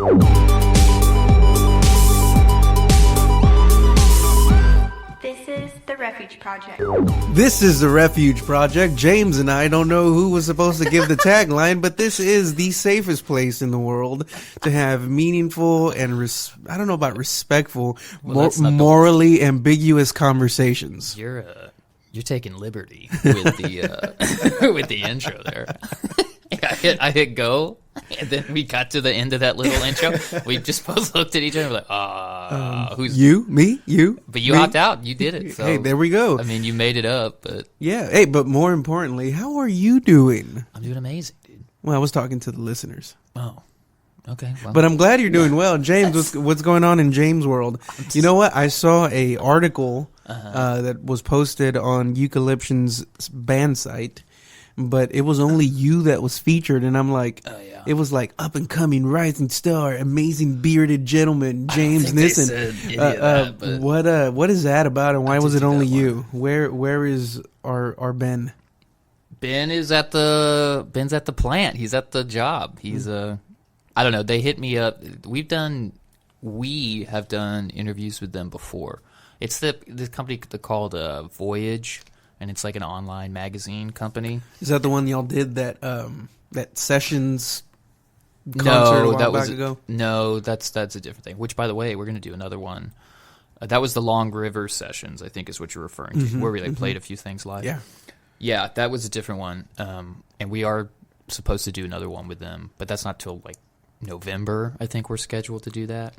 This is the Refuge Project. This is the Refuge Project. James and I don't know who was supposed to give the tagline, but this is the safest place in the world to have meaningful and, I don't know about respectful, morally ambiguous conversations. You're taking liberty with the with the intro there. I hit go, and then we got to the end of that little intro. We just both looked at each other and were like, who's you? Me? You? But you me? hopped out. You did it. So, hey, there we go. I mean, you made it up, but yeah. Hey, but more importantly, how are you doing? I'm doing amazing, dude. Well, I was talking to the listeners. Oh, okay. Well, but I'm glad you're doing well, James. What's going on in James' world? You know what? I saw a article that was posted on Eucalyption's band site, but it was only you that was featured, and I'm like, oh, yeah. It was like up and coming rising star, amazing bearded gentleman, James Nissen. What is that about, and why was it only you? Where is our Ben? Ben's at the plant. He's at the job. He's I don't know. They hit me up. We have done interviews with them before. It's this company called Voyage, and it's like an online magazine company. Is that the one y'all did that Sessions concert a while back ago? No, that's a different thing. Which, by the way, we're going to do another one. That was the Long River Sessions, I think is what you're referring to, where we played a few things live. Yeah, that was a different one. And we are supposed to do another one with them, but that's not till like November. I think we're scheduled to do that.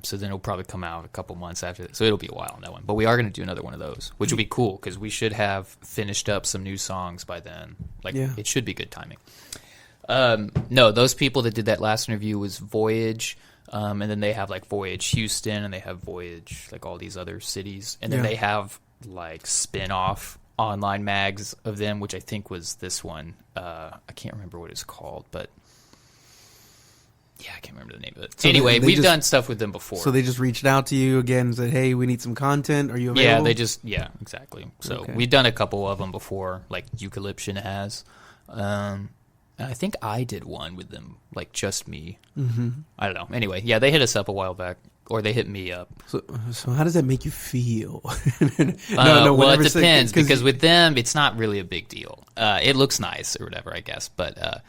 So then it'll probably come out a couple months after that. So it'll be a while on that one. But we are going to do another one of those, which will be cool because we should have finished up some new songs by then. It should be good timing. No, those people that did that last interview was Voyage, and then they have like Voyage Houston, and they have Voyage like all these other cities, and then they have like spin-off online mags of them, which I think was this one. I can't remember what it's called, but yeah, I can't remember the name of it. So anyway, we've done stuff with them before. So they just reached out to you again and said, "Hey, we need some content. Are you available?" Yeah, exactly. So we've done a couple of them before, like Eucalyption has. I think I did one with them, like just me. I don't know. Anyway, yeah, they hit us up a while back, or they hit me up. So how does that make you feel? Well, it depends, because with them, it's not really a big deal. It looks nice or whatever, I guess, but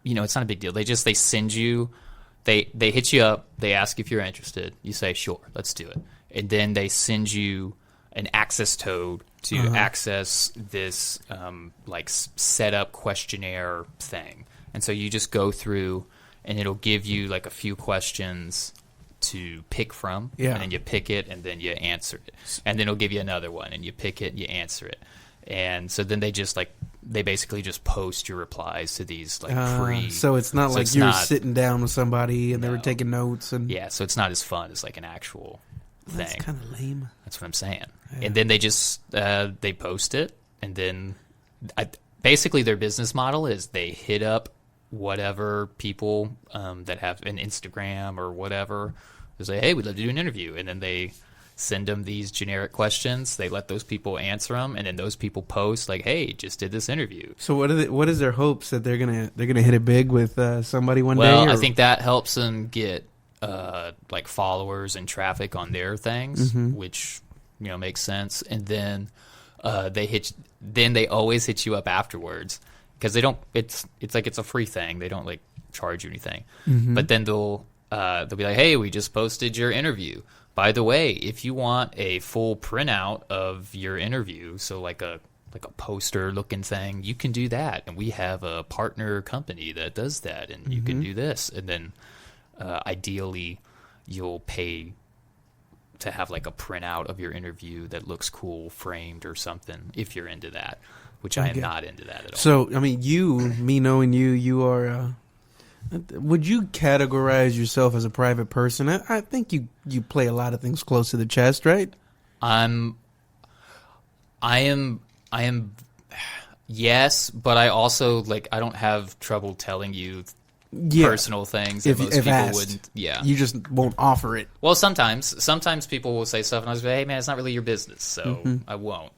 it's not a big deal. They send you, they hit you up, they ask if you're interested. You say, sure, let's do it. And then they send you an access code to access this setup questionnaire thing. And so you just go through, and it'll give you like a few questions to pick from. Yeah. And then you pick it, and then you answer it. And then it'll give you another one, and you pick it, and you answer it. And so then they basically just post your replies to these free. So it's not like you're sitting down with somebody and they were taking notes. And yeah, so it's not as fun as like an actual thing. That's kind of lame. That's what I'm saying. Yeah. And then they just they post it, and then basically their business model is they hit up whatever people that have an Instagram or whatever. They say, hey, we'd love to do an interview, and then they send them these generic questions. They let those people answer them, and then those people post like, "Hey, just did this interview." So what is their hopes that they're gonna hit it big with somebody one day? Well, I think that helps them get like followers and traffic on their things, which makes sense. And then they always hit you up afterwards because they don't. It's like it's a free thing. They don't like charge you anything. But then they'll be like, "Hey, we just posted your interview. By the way, if you want a full printout of your interview, so like a poster looking thing, you can do that. And we have a partner company that does that, and you can do this. And then ideally, you'll pay to have like a printout of your interview that looks cool, framed or something, if you're into that, which I am not into that at all. So, I mean, me knowing you are... would you categorize yourself as a private person? I think you play a lot of things close to the chest, right? I am. Yes, but I also I don't have trouble telling you personal things that most people asked, wouldn't. Yeah, you just won't offer it. Well, sometimes people will say stuff, and I was like, "Hey, man, it's not really your business," so I won't.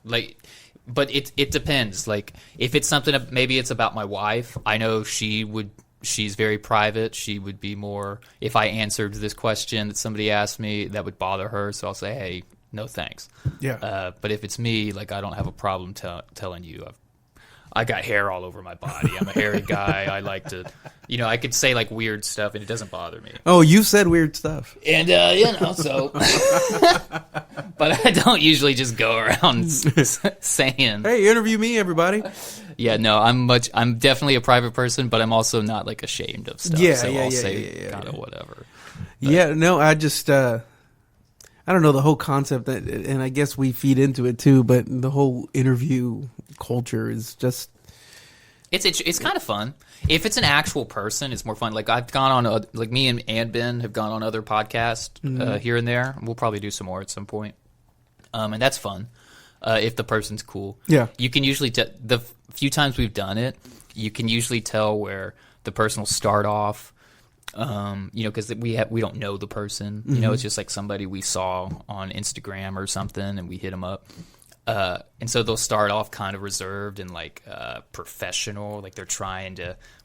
But it depends. Like if it's something, maybe it's about my wife. I know she would she's very private. She would be more, if I answered this question that somebody asked me, that would bother her. So I'll say, hey, no thanks. Yeah. But if it's me, like, I don't have a problem telling you I got hair all over my body. I'm a hairy guy. I like to, I could say like weird stuff and it doesn't bother me. Oh, you said weird stuff. And, so, but I don't usually just go around saying, hey, interview me, everybody. Yeah, no, I'm definitely a private person, but I'm also not like ashamed of stuff. Yeah, so yeah, I'll yeah, say kind of whatever. But, yeah, no, I just, I don't know the whole concept, and I guess we feed into it too. But the whole interview culture is just it's kind of fun. If it's an actual person, it's more fun. Like I've gone on, like me and Ben have gone on other podcasts here and there. We'll probably do some more at some point, and that's fun. If the person's cool, yeah, you can usually the few times we've done it, you can usually tell where the person will start off. Because we don't know the person. It's just like somebody we saw on Instagram or something, and we hit them up. And so they'll start off kind of reserved and like professional, like they're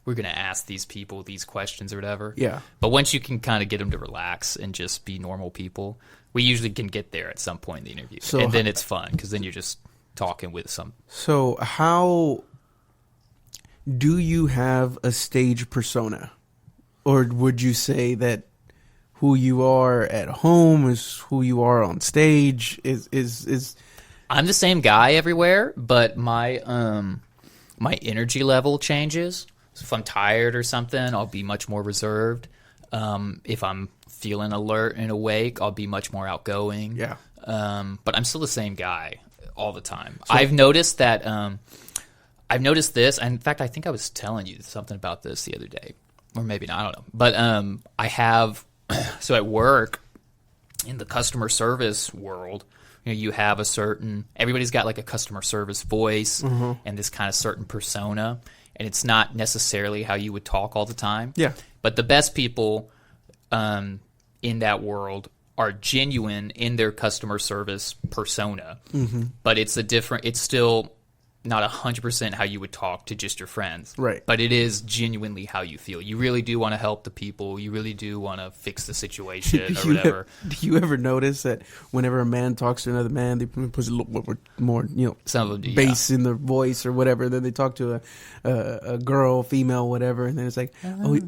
we're going to ask these people these questions or whatever. Yeah. But once you can kind of get them to relax and just be normal people, we usually can get there at some point in the interview. And then it's fun because then you're just talking with some. So how do you have a stage persona? Or would you say that who you are at home is who you are on stage? Is I'm the same guy everywhere, but my my energy level changes. So if I'm tired or something, I'll be much more reserved. If I'm feeling alert and awake, I'll be much more outgoing. Yeah. But I'm still the same guy all the time. So, I've noticed that. I've noticed this. In fact, I think I was telling you something about this the other day. Or maybe not, I don't know. But I have, so at work, in the customer service world, you have everybody's got like a customer service voice and this kind of certain persona. And it's not necessarily how you would talk all the time. Yeah. But the best people in that world are genuine in their customer service persona. But it's still not 100% how you would talk to just your friends. Right. But it is genuinely how you feel. You really do want to help the people. You really do want to fix the situation or whatever. Do you ever notice that whenever a man talks to another man, they put a little more, some of them do, bass in their voice or whatever. Then they talk to a girl, female, whatever, and then it's like,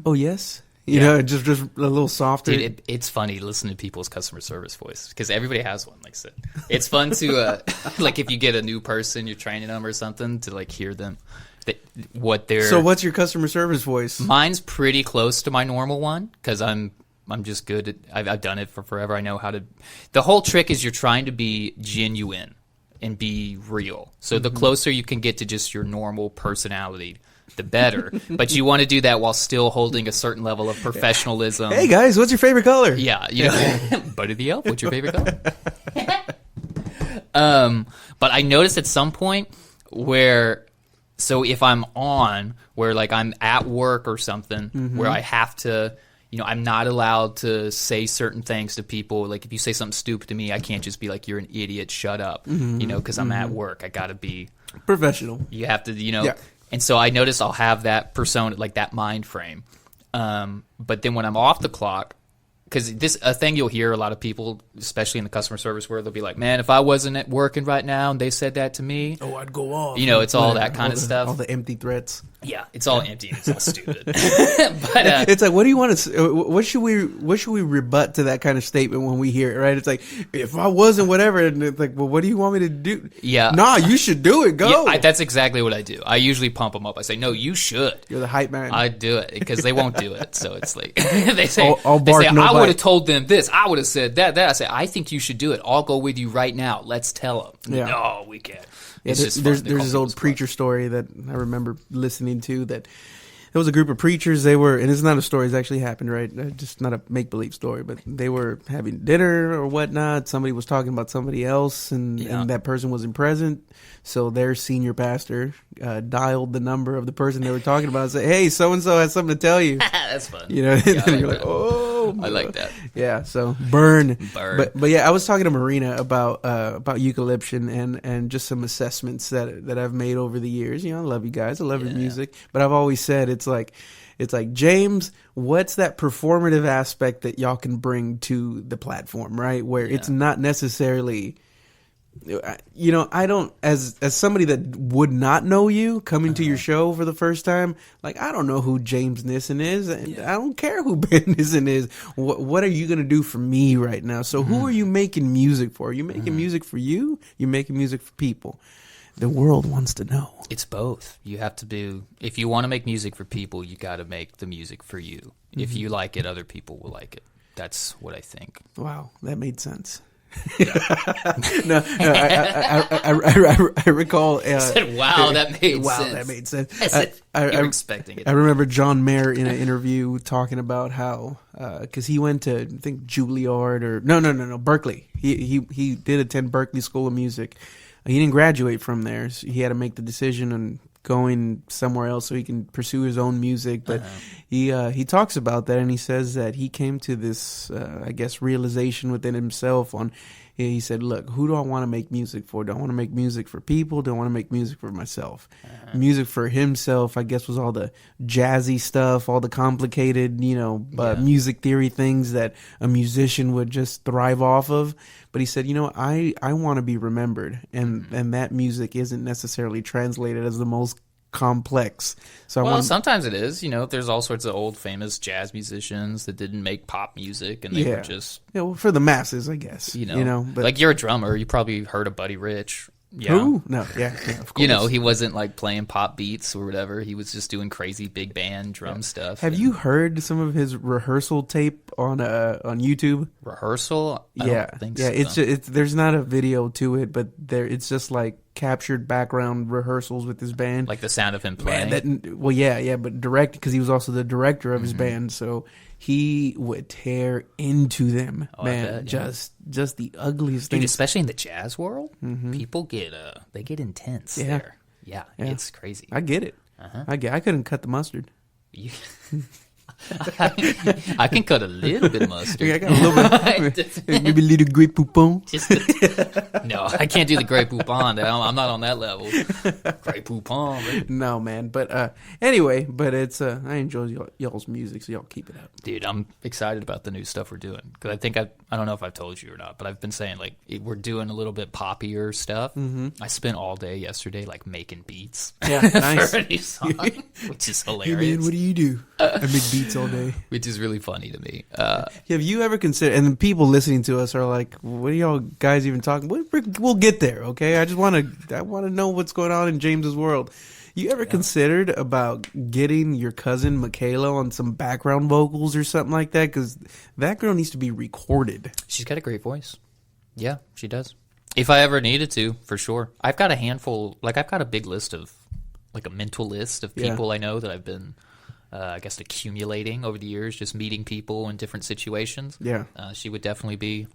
oh yes. Just a little softer. Dude, it's funny listening to people's customer service voice because everybody has one. Like I said, it's fun to like if you get a new person, you're training them or something to like hear them. So what's your customer service voice? Mine's pretty close to my normal one because I'm just good at. I've done it for forever. I know how to. The whole trick is you're trying to be genuine and be real. So the closer you can get to just your normal personality, the better. But you want to do that while still holding a certain level of professionalism. Hey guys, what's your favorite color? Yeah, Buddy the Elf, what's your favorite color? But I noticed at some point so if I'm on, where like I'm at work or something, where I have to, I'm not allowed to say certain things to people. Like if you say something stupid to me, I can't just be like, you're an idiot, shut up, because I'm at work. I got to be professional. You have to, And so I notice I'll have that persona, like that mind frame. But then when I'm off the clock, because a thing you'll hear a lot of people, especially in the customer service world, they'll be like, man, if I wasn't working right now and they said that to me. Oh, I'd go off. It's all that kind of stuff. All the empty threats. Yeah, it's all empty and it's all stupid. But it's like, what do you want to? What should we rebut to that kind of statement when we hear it? Right? It's like, if I wasn't whatever, and it's like, well, what do you want me to do? Yeah, nah, you should do it. Go. Yeah, that's exactly what I do. I usually pump them up. I say, no, you should. You're the hype man. I do it because they won't do it. So it's like they say, no I would have told them this. I would have said that. I say, I think you should do it. I'll go with you right now. Let's tell them. Yeah. No, we can't. Yeah, there's this old preacher story that I remember listening to that there was a group of preachers. They were, and it's not a story, it's actually happened, right? Just not a make-believe story, but they were having dinner or whatnot. Somebody was talking about somebody else, and that person wasn't present. So their senior pastor dialed the number of the person they were talking about and said, hey, so-and-so has something to tell you. That's fun. And you're like, oh. I like that. Yeah, so burn. But yeah, I was talking to Marina about Eucalyption and just some assessments that I've made over the years. I love you guys. I love your music. But I've always said it's like It's like, James, what's that performative aspect that y'all can bring to the platform, right? Where it's not necessarily, I don't, as somebody that would not know you coming to your show for the first time, like, I don't know who James Nissen is. And I don't care who Ben Nissen is. What are you going to do for me right now? So who are you making music for? Are you making music for you? You're making music for people. The world wants to know. It's both. You have to do, if you want to make music for people, you got to make the music for you. If you like it, other people will like it. That's what I think. Wow, that made sense. No, I recall. Said, wow, that made wow, sense. that made sense. You were expecting it. I remember John Mayer in an interview talking about how, because he went to, I think, Juilliard or no, Berkeley. He did attend Berkeley School of Music. He didn't graduate from there. So he had to make the decision on going somewhere else so he can pursue his own music. But he talks about that, and he says that he came to this, I guess, realization within himself on. He said, look, who do I want to make music for? Do I want to make music for people? Do I want to make music for myself? Music for himself, I guess, was all the jazzy stuff, all the complicated, music theory things that a musician would just thrive off of. But he said, I want to be remembered, and that music isn't necessarily translated as the most complex. So sometimes it is. There's all sorts of old famous jazz musicians that didn't make pop music, and they were just for the masses, I guess. But like, you're a drummer, you probably heard of Buddy Rich. Yeah. Who? No, yeah, of course. He wasn't like playing pop beats or whatever. He was just doing crazy big band drum stuff. Have you heard some of his rehearsal tape on YouTube? Rehearsal? I don't think so. It's there's not a video to it, but it's just like captured background rehearsals with his band, like the sound of him playing. But direct, because he was also the director of his band, so he would tear into them, man. Just the ugliest things. Dude, especially in the jazz world, people get intense there. Yeah, it's crazy. I get it. I couldn't cut the mustard. I can cut a little bit of mustard. I got a little bit, maybe a little Grey Poupon. No, I can't do the Grey Poupon. I'm not on that level. Grey Poupon. Right? No, man. But anyway, it's I enjoy y'all's music, so y'all keep it up, dude. I'm excited about the new stuff we're doing, because I think I don't know if I've told you or not, but I've been saying, like, we're doing a little bit poppier stuff. I spent all day yesterday like making beats. Yeah, nice. For a new song, which is hilarious. Hey man, what do you do? I make beats all day, which is really funny to me. Have you ever considered? And the people listening to us are like, "What are y'all guys even talking?" We'll get there, okay? I want to know what's going on in James's world. You ever considered about getting your cousin Michaela on some background vocals or something like that? Because that girl needs to be recorded. She's got a great voice. Yeah, she does. If I ever needed to, for sure. I've got a handful. Like, I've got a big list of, like, a mental list of people I know that I've been, I guess, accumulating over the years, just meeting people in different situations. Yeah. She would definitely be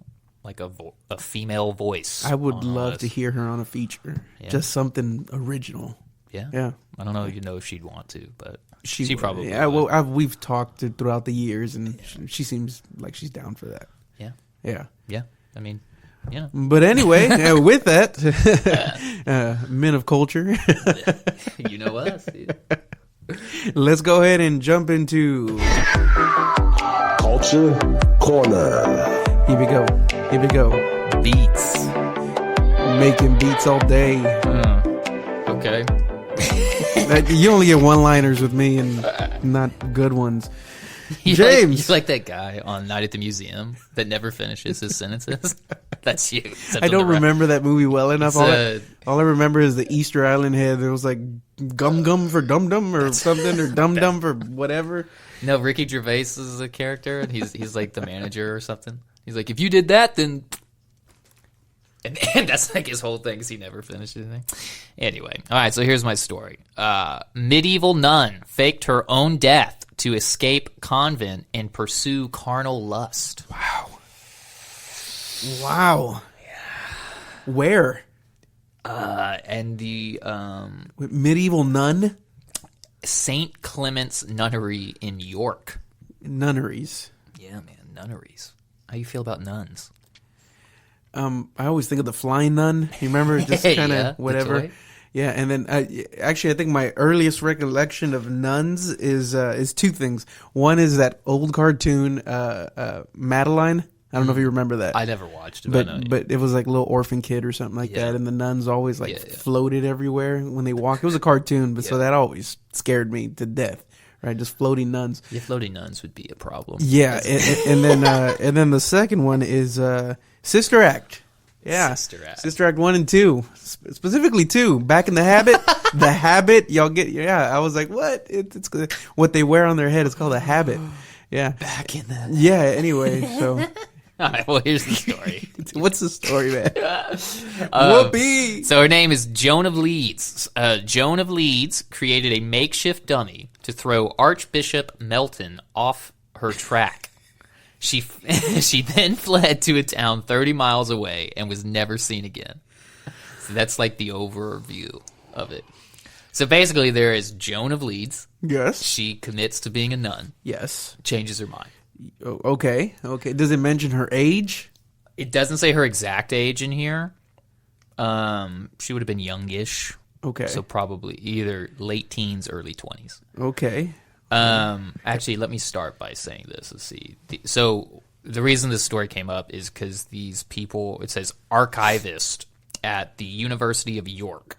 like a female voice. I would love to hear her on a feature. Yeah. Just something original. Yeah. Yeah. I don't know if she'd want to, but she probably would. Well, we've talked throughout the years, and she seems like she's down for that. Yeah. Yeah. Yeah. I mean, yeah. But anyway, with that, men of culture. You know us, dude. Let's go ahead and jump into Culture Corner. Here we go. Beats. Making beats all day. Okay. You only get one-liners with me and not good ones. James. You like that guy on Night at the Museum that never finishes his sentences? That's you. I don't remember that movie well enough. All I remember is the Easter Island head. It was like gum for dum dum or something, or dum dum for whatever. No, Ricky Gervais is a character, and he's like the manager or something. He's like, if you did that, then... And that's like his whole thing, because he never finished anything. Anyway, all right, so here's my story. Medieval nun faked her own death to escape convent and pursue carnal lust. Wow. Yeah. Where? And the... medieval nun? St. Clement's Nunnery in York. Nunneries. Yeah, man, nunneries. How you feel about nuns? I always think of the Flying Nun. You remember, just kind of whatever. Yeah, and then actually, I think my earliest recollection of nuns is two things. One is that old cartoon Madeline. I don't know if you remember that. I never watched it, but it was like a little orphan kid or something like that, and the nuns always floated everywhere when they walk. It was a cartoon, but so that always scared me to death. Right, just floating nuns. Yeah, floating nuns would be a problem. Yeah, and then the second one is Sister Act. Yeah, Sister Act 1 and 2, specifically 2. Back in the Habit, the Habit. Y'all get? Yeah, I was like, what? It's what they wear on their head is called a habit. Yeah, back in the. Yeah. Anyway, so. All right, well, here's the story. What's the story, man? Whoopee! So her name is Joan of Leeds. Joan of Leeds created a makeshift dummy to throw Archbishop Melton off her track. She then fled to a town 30 miles away and was never seen again. So that's like the overview of it. So basically, there is Joan of Leeds. Yes. She commits to being a nun. Yes. Changes her mind. Okay. Does it mention her age? It doesn't say her exact age in here. She would have been youngish. Okay. So probably either late teens, early 20s. Okay. Actually, let me start by saying this. Let's see. So the reason this story came up is because these people, it says archivist at the University of York,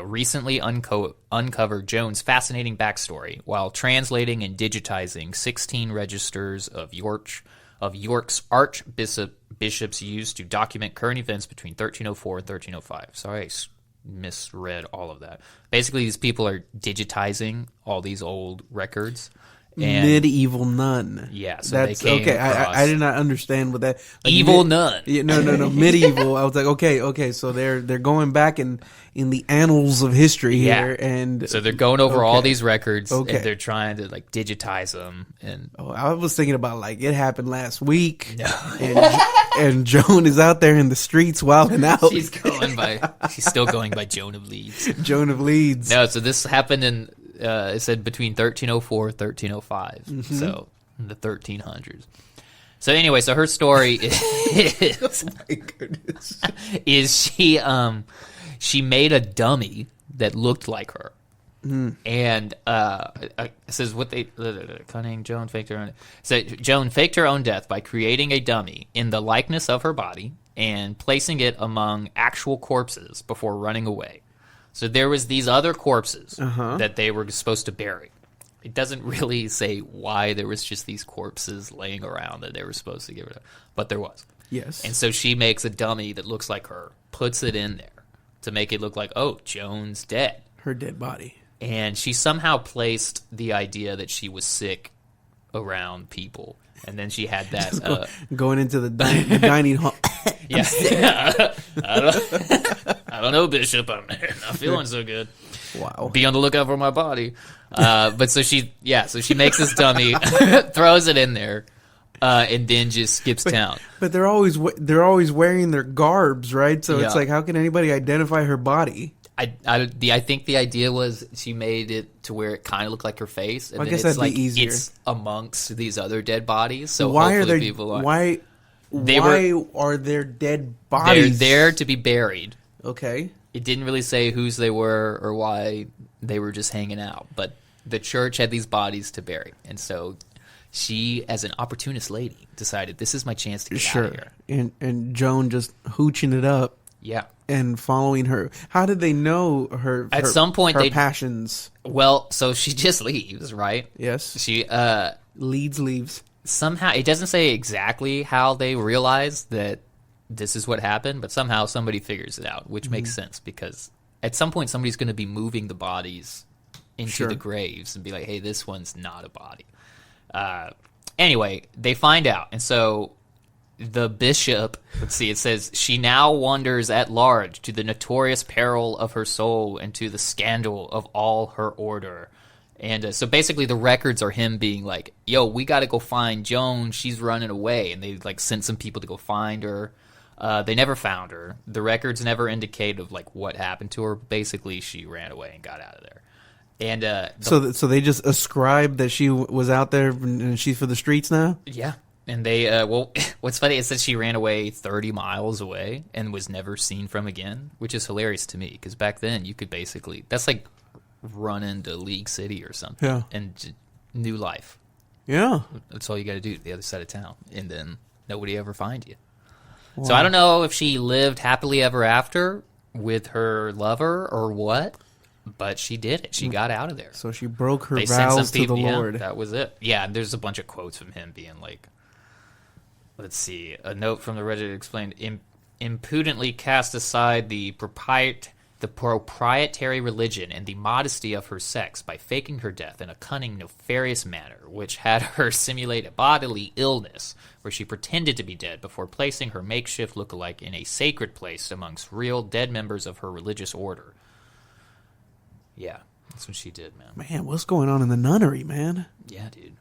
recently uncovered Joan's fascinating backstory while translating and digitizing 16 registers of York's archbishops used to document current events between 1304 and 1305. Sorry, I misread all of that. Basically, these people are digitizing all these old records. And medieval nun. Yeah, so they came okay. across I did not understand what that evil nun. Yeah, no, medieval. I was like, okay, so they're going back in the annals of history here, and so they're going over all these records, and they're trying to like digitize them. And I was thinking about like it happened last week, and Joan is out there in the streets wilding out. She's still going by Joan of Leeds. Joan of Leeds. No, so this happened in. It said between 1304 and 1305, so in the 1300s. So anyway, so her story is, Oh my goodness. is she made a dummy that looked like her, and it says what they cunning Joan faked her own. So Joan faked her own death by creating a dummy in the likeness of her body and placing it among actual corpses before running away. So there was these other corpses that they were supposed to bury. It doesn't really say why there was just these corpses laying around that they were supposed to get rid of, but there was. Yes. And so she makes a dummy that looks like her, puts it in there to make it look like, oh, Joan's dead. Her dead body. And she somehow placed the idea that she was sick around people. And then she had that... going into the dining hall. Yeah. I don't know, Bishop. I'm not feeling so good. Wow. Be on the lookout for my body. But so she makes this dummy, throws it in there, and then just skips town. But they're always wearing their garbs, right? So it's like, how can anybody identify her body? I think the idea was she made it to where it kind of looked like her face. And I then guess it's that'd be like easier. It's amongst these other dead bodies. So why hopefully are there people are. why are there dead bodies? They're there to be buried. Okay. It didn't really say whose they were or why they were just hanging out, but the church had these bodies to bury, and so she, as an opportunist lady, decided this is my chance to get out of here. And Joan just hooching it up. Yeah. And following her. How did they know her? At some point, her passions. Well, so she just leaves, right? Yes. She leaves. Somehow, it doesn't say exactly how they realized that this is what happened, but somehow somebody figures it out, which makes sense because at some point somebody's going to be moving the bodies into the graves and be like, "Hey, this one's not a body." Anyway, they find out, and so. The bishop, let's see, it says, she now wanders at large to the notorious peril of her soul and to the scandal of all her order. And so basically the records are him being like, yo, we got to go find Joan. She's running away. And they like sent some people to go find her. They never found her. The records never indicate of like what happened to her. Basically, she ran away and got out of there. And so they just ascribed that she was out there and she's for the streets now? Yeah. And they, well, what's funny is that she ran away 30 miles away and was never seen from again, which is hilarious to me because back then you could basically, that's like run into League City or something. Yeah. And new life. Yeah. That's all you got to do, the other side of town. And then nobody ever find you. Wow. So I don't know if she lived happily ever after with her lover or what, but she did it. She got out of there. So she broke her They sent vows some people, to the Lord. That was it. Yeah, and there's a bunch of quotes from him being like, let's see, a note from the Reddit explained, impudently cast aside the proprietary religion and the modesty of her sex by faking her death in a cunning, nefarious manner, which had her simulate a bodily illness, where she pretended to be dead before placing her makeshift lookalike in a sacred place amongst real dead members of her religious order. Yeah, that's what she did, man. Man, what's going on in the nunnery, man? Yeah, dude.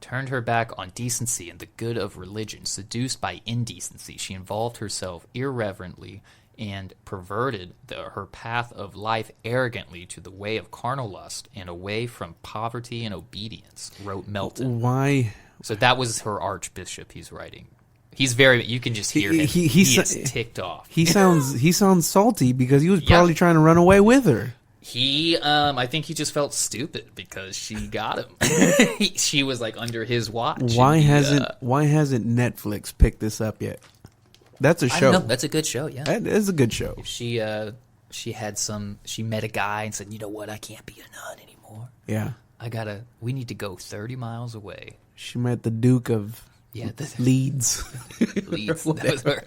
Turned her back on decency and the good of religion. Seduced by indecency, she involved herself irreverently and perverted her path of life arrogantly to the way of carnal lust and away from poverty and obedience, wrote Melton. Why? So that was her archbishop he's writing. He's very, you can just hear him. He is ticked off. He sounds salty because he was probably trying to run away with her. I think he just felt stupid because she got him. She was like under his watch. Why hasn't Netflix picked this up yet? That's a show. I don't know. That's a good show. Yeah, that is a good show. She met a guy and said, "You know what? I can't be a nun anymore. Yeah, we need to go 30 miles away." She met the Duke of Leeds. Leeds. That was her.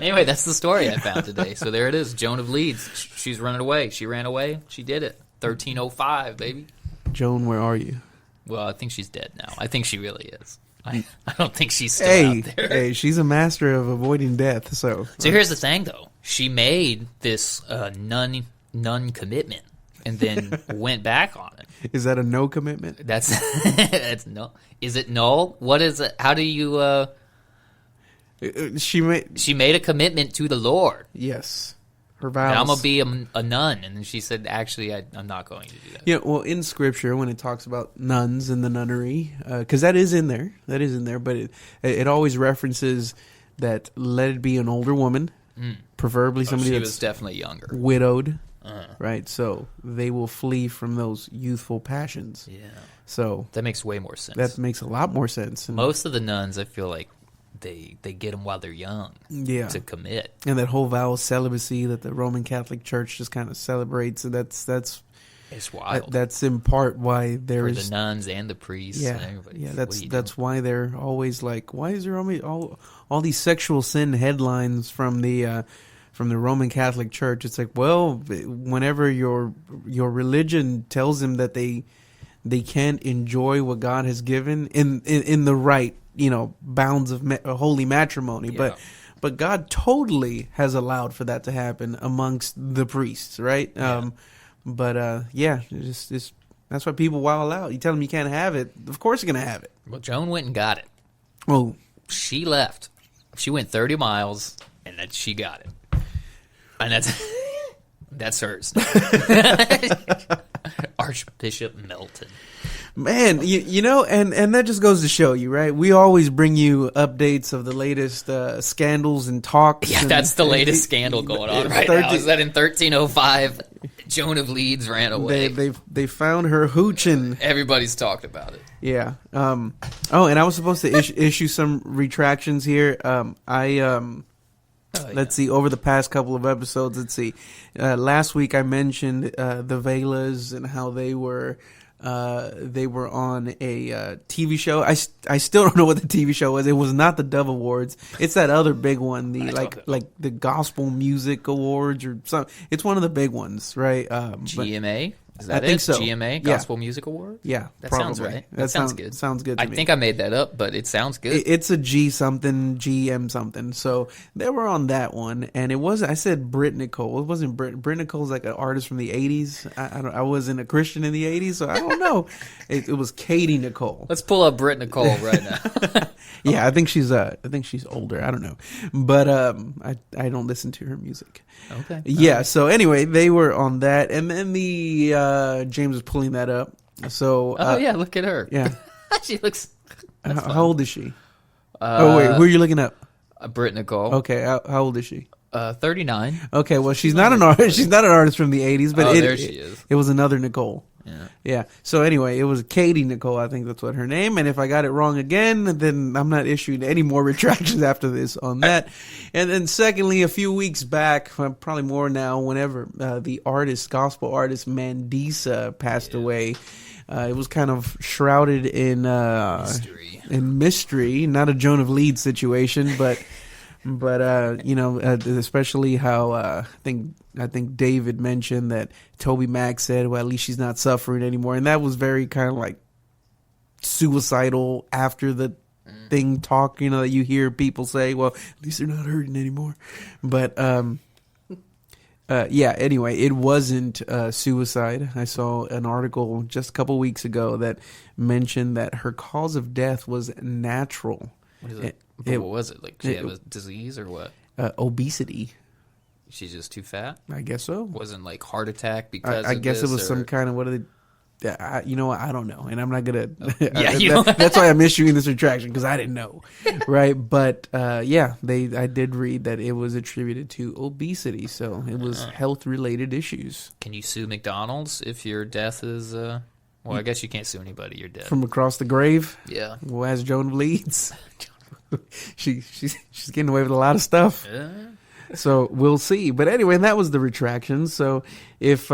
Anyway, that's the story I found today. So there it is. Joan of Leeds. She's running away. She ran away. She did it. 1305, baby. Joan, where are you? Well, I think she's dead now. I think she really is. I don't think she's still out there. Hey, she's a master of avoiding death. So here's the thing, though. She made this nun commitment and then went back on it. Is that a no commitment? That's no. Is it no? What is it? How do you? She made a commitment to the Lord. Yes, her vows. And I'm gonna be a nun, and then she said, "Actually, I'm not going to do that." Yeah, well, in Scripture, when it talks about nuns in the nunnery, because that is in there, but it always references that let it be an older woman, preferably somebody she that's was definitely younger, widowed. Right, so they will flee from those youthful passions. Yeah, so that makes way more sense. That makes a lot more sense. And most of the nuns, I feel like they get them while they're young. Yeah, to commit, and that whole vow of celibacy that the Roman Catholic Church just kind of celebrates, and that's it's wild. That's in part why there's the nuns and the priests. Yeah, and everybody. Yeah, that's why they're always like, why is there all these sexual sin headlines from the Roman Catholic Church? It's like, well, whenever your religion tells them that they can't enjoy what God has given in the right, bounds of holy matrimony, but God totally has allowed for that to happen amongst the priests, right? Yeah. That's why people wild out. You tell them you can't have it, of course you're gonna have it. Well, Joan went and got it. Oh, she left. She went 30 miles, and then she got it. And that's hers. Archbishop Melton. Man, and that just goes to show you, right? We always bring you updates of the latest scandals and talks. Yeah, that's the latest scandal going on right now. Is that in 1305, Joan of Leeds ran away. They found her hooching. Everybody's talked about it. Yeah. And I was supposed to issue some retractions here. Let's see, over the past couple of episodes, last week I mentioned the Velas and how they were on a TV show. I still don't know what the TV show was. It was not the Dove Awards. It's that other big one, the like the Gospel Music Awards or something. It's one of the big ones, right? GMA? Is that I think so. GMA, Gospel Music Award? Yeah, that probably. Sounds right. That sounds good. Sounds good to me. I think I made that up, but it sounds good. It's a G something, GM something. So they were on that one, and it wasn't. I said Britt Nicole. It wasn't Britt. Britt Nicole's like an artist from the '80s. I wasn't a Christian in the '80s, so I don't know. It was Katie Nicole. Let's pull up Britt Nicole right now. Yeah, I think she's older. I don't know, but I don't listen to her music. Okay. Yeah. So anyway, they were on that, and then the James was pulling that up. So yeah, look at her. Yeah, she looks. How old is she? Oh wait, who are you looking up? Britt Nicole. Okay, how old is she? 39. Okay, well she's not an artist. She's not an artist from the 80s, but there she is. It was another Nicole. Yeah. Yeah. So anyway, it was Katie Nicole. I think that's what her name. And if I got it wrong again, then I'm not issuing any more retractions after this on that. And then secondly, a few weeks back, probably more now, whenever the gospel artist Mandisa passed away. It was kind of shrouded in mystery, not a Joan of Leeds situation, but especially how I think David mentioned that Toby Mac said, well, at least she's not suffering anymore, and that was very kind of like suicidal after the thing talk, that you hear people say, well, at least they're not hurting anymore, but anyway, it wasn't suicide. I saw an article just a couple weeks ago that mentioned that her cause of death was natural. What is it? What was it? Like she had a disease or what? Obesity. She's just too fat? I guess so. Wasn't like heart attack because I guess this, it was or... some kind of, what are they... I don't know, and I'm not gonna. Yeah, that's why I'm issuing this retraction, because I didn't know, right? But I did read that it was attributed to obesity, so it was health related issues. Can you sue McDonald's if your death is? Well, I guess you can't sue anybody. You're dead from across the grave. Yeah. Well, as Joan of Leeds, she's getting away with a lot of stuff. Yeah. So we'll see. But anyway, that was the retraction. So if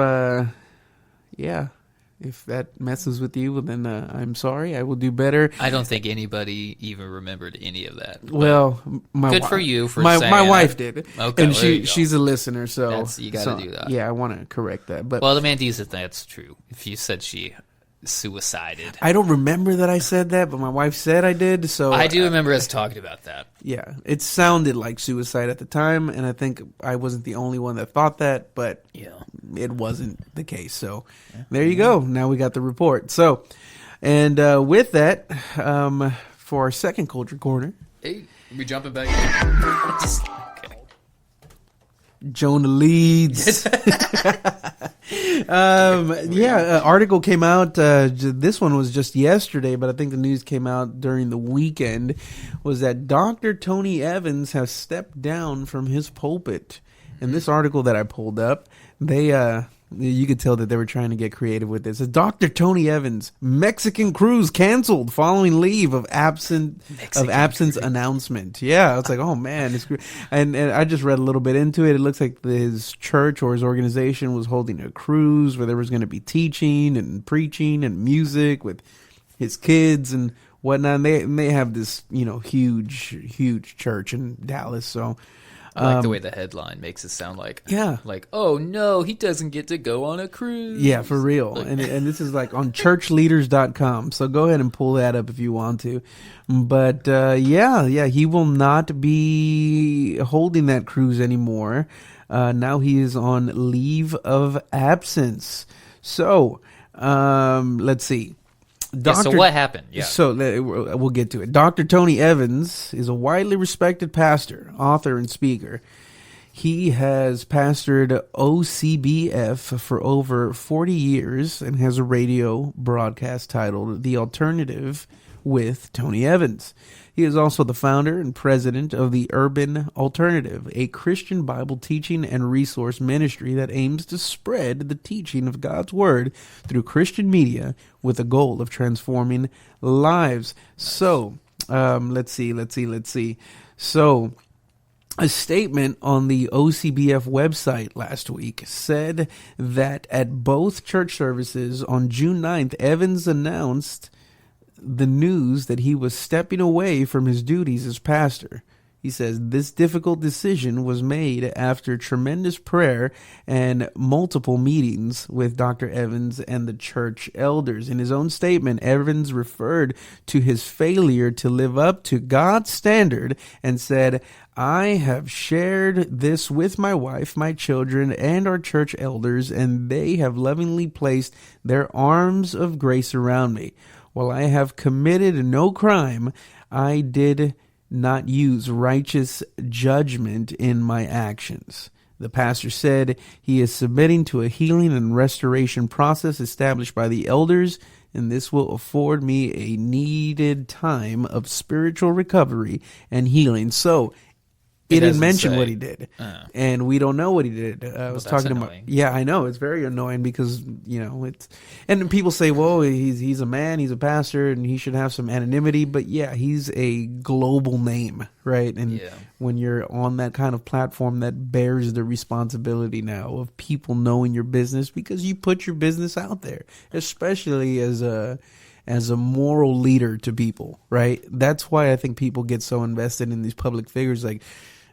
if that messes with you, then I'm sorry. I will do better. I don't think anybody even remembered any of that. Well, good for you for my saying wife that. did. Okay, and well, she's a listener, so you got to do that. Yeah, I want to correct that. But well, the Mandisa thing, that's true. If you said she suicided, I don't remember that I said that, but my wife said I did. So I do remember us talking about that. Yeah, it sounded like suicide at the time, and I think I wasn't the only one that thought that, but it wasn't the case. So there you go. Now we got the report. So, and with that, for our second culture corner, hey, we jumping back. Jonah Leeds. Article came out. This one was just yesterday, but I think the news came out during the weekend. Was that Dr. Tony Evans has stepped down from his pulpit? And this article that I pulled up, you could tell that they were trying to get creative with this. Dr. Tony Evans, Mexican cruise canceled following leave of absence announcement. Yeah, I was like, oh man, and I just read a little bit into it. It looks like his church or his organization was holding a cruise where there was going to be teaching and preaching and music with his kids and whatnot. And they have this huge church in Dallas, so. I like the way the headline makes it sound like, oh no, he doesn't get to go on a cruise. Yeah, for real. And this is like on churchleaders.com. So go ahead and pull that up if you want to. But he will not be holding that cruise anymore. Now he is on leave of absence. So let's see. So what happened? Yeah. So we'll get to it. Dr. Tony Evans is a widely respected pastor, author, and speaker. He has pastored OCBF for over 40 years and has a radio broadcast titled The Alternative with Tony Evans. He is also the founder and president of the Urban Alternative, a Christian Bible teaching and resource ministry that aims to spread the teaching of God's Word through Christian media with the goal of transforming lives. So, let's see. So, a statement on the OCBF website last week said that at both church services on June 9th, Evans announced the news that he was stepping away from his duties as pastor. He says this difficult decision was made after tremendous prayer and multiple meetings with Dr. Evans and the church elders. In his own statement, Evans referred to his failure to live up to God's standard and said, I have shared this with my wife, my children, and our church elders, and they have lovingly placed their arms of grace around me. While I have committed no crime, I did not use righteous judgment in my actions. The pastor said he is submitting to a healing and restoration process established by the elders, and this will afford me a needed time of spiritual recovery and healing. So it didn't mention what he did, and we don't know what he did. I was talking about, yeah, I know, it's very annoying because, you know, it's, and people say, well, he's a man, he's a pastor, and he should have some anonymity, but yeah, he's a global name, right? And when you're on that kind of platform, that bears the responsibility now of people knowing your business, because you put your business out there, especially as a moral leader to people, right? That's why I think people get so invested in these public figures, like,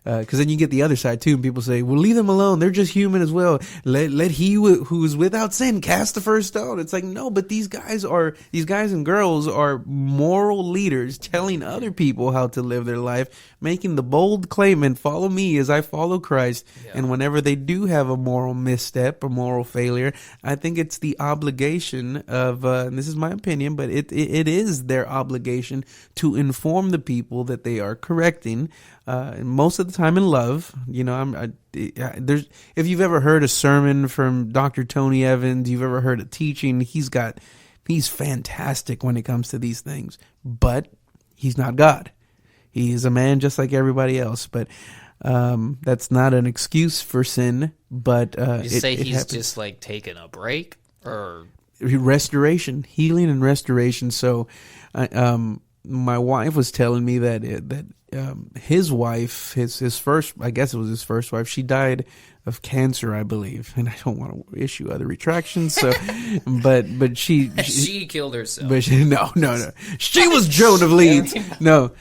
because then you get the other side too, and people say, well, leave them alone, they're just human as well. Let he who's without sin cast the first stone. It's like, no, but these guys and girls are moral leaders telling other people how to live their life, making the bold claim, and follow me as I follow Christ. And whenever they do have a moral misstep, a moral failure, I think it's the obligation of, and this is my opinion, but it is their obligation to inform the people that they are correcting, and most of the time in love. You know, there's, if you've ever heard a sermon from Dr. Tony Evans, you've ever heard a teaching, he's fantastic when it comes to these things, but he's not God. He is a man just like everybody else, but that's not an excuse for sin. But you say he's just like taking a break, or restoration, healing, and restoration. So, my wife was telling me that his wife, his first, I guess it was his first wife, she died of cancer, I believe, and I don't want to issue other retractions. So, but she killed herself. But no, she was Joan of Leeds. No,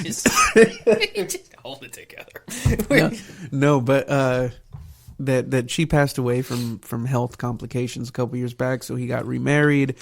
just hold it no, together. but that she passed away from health complications a couple years back. So he got remarried.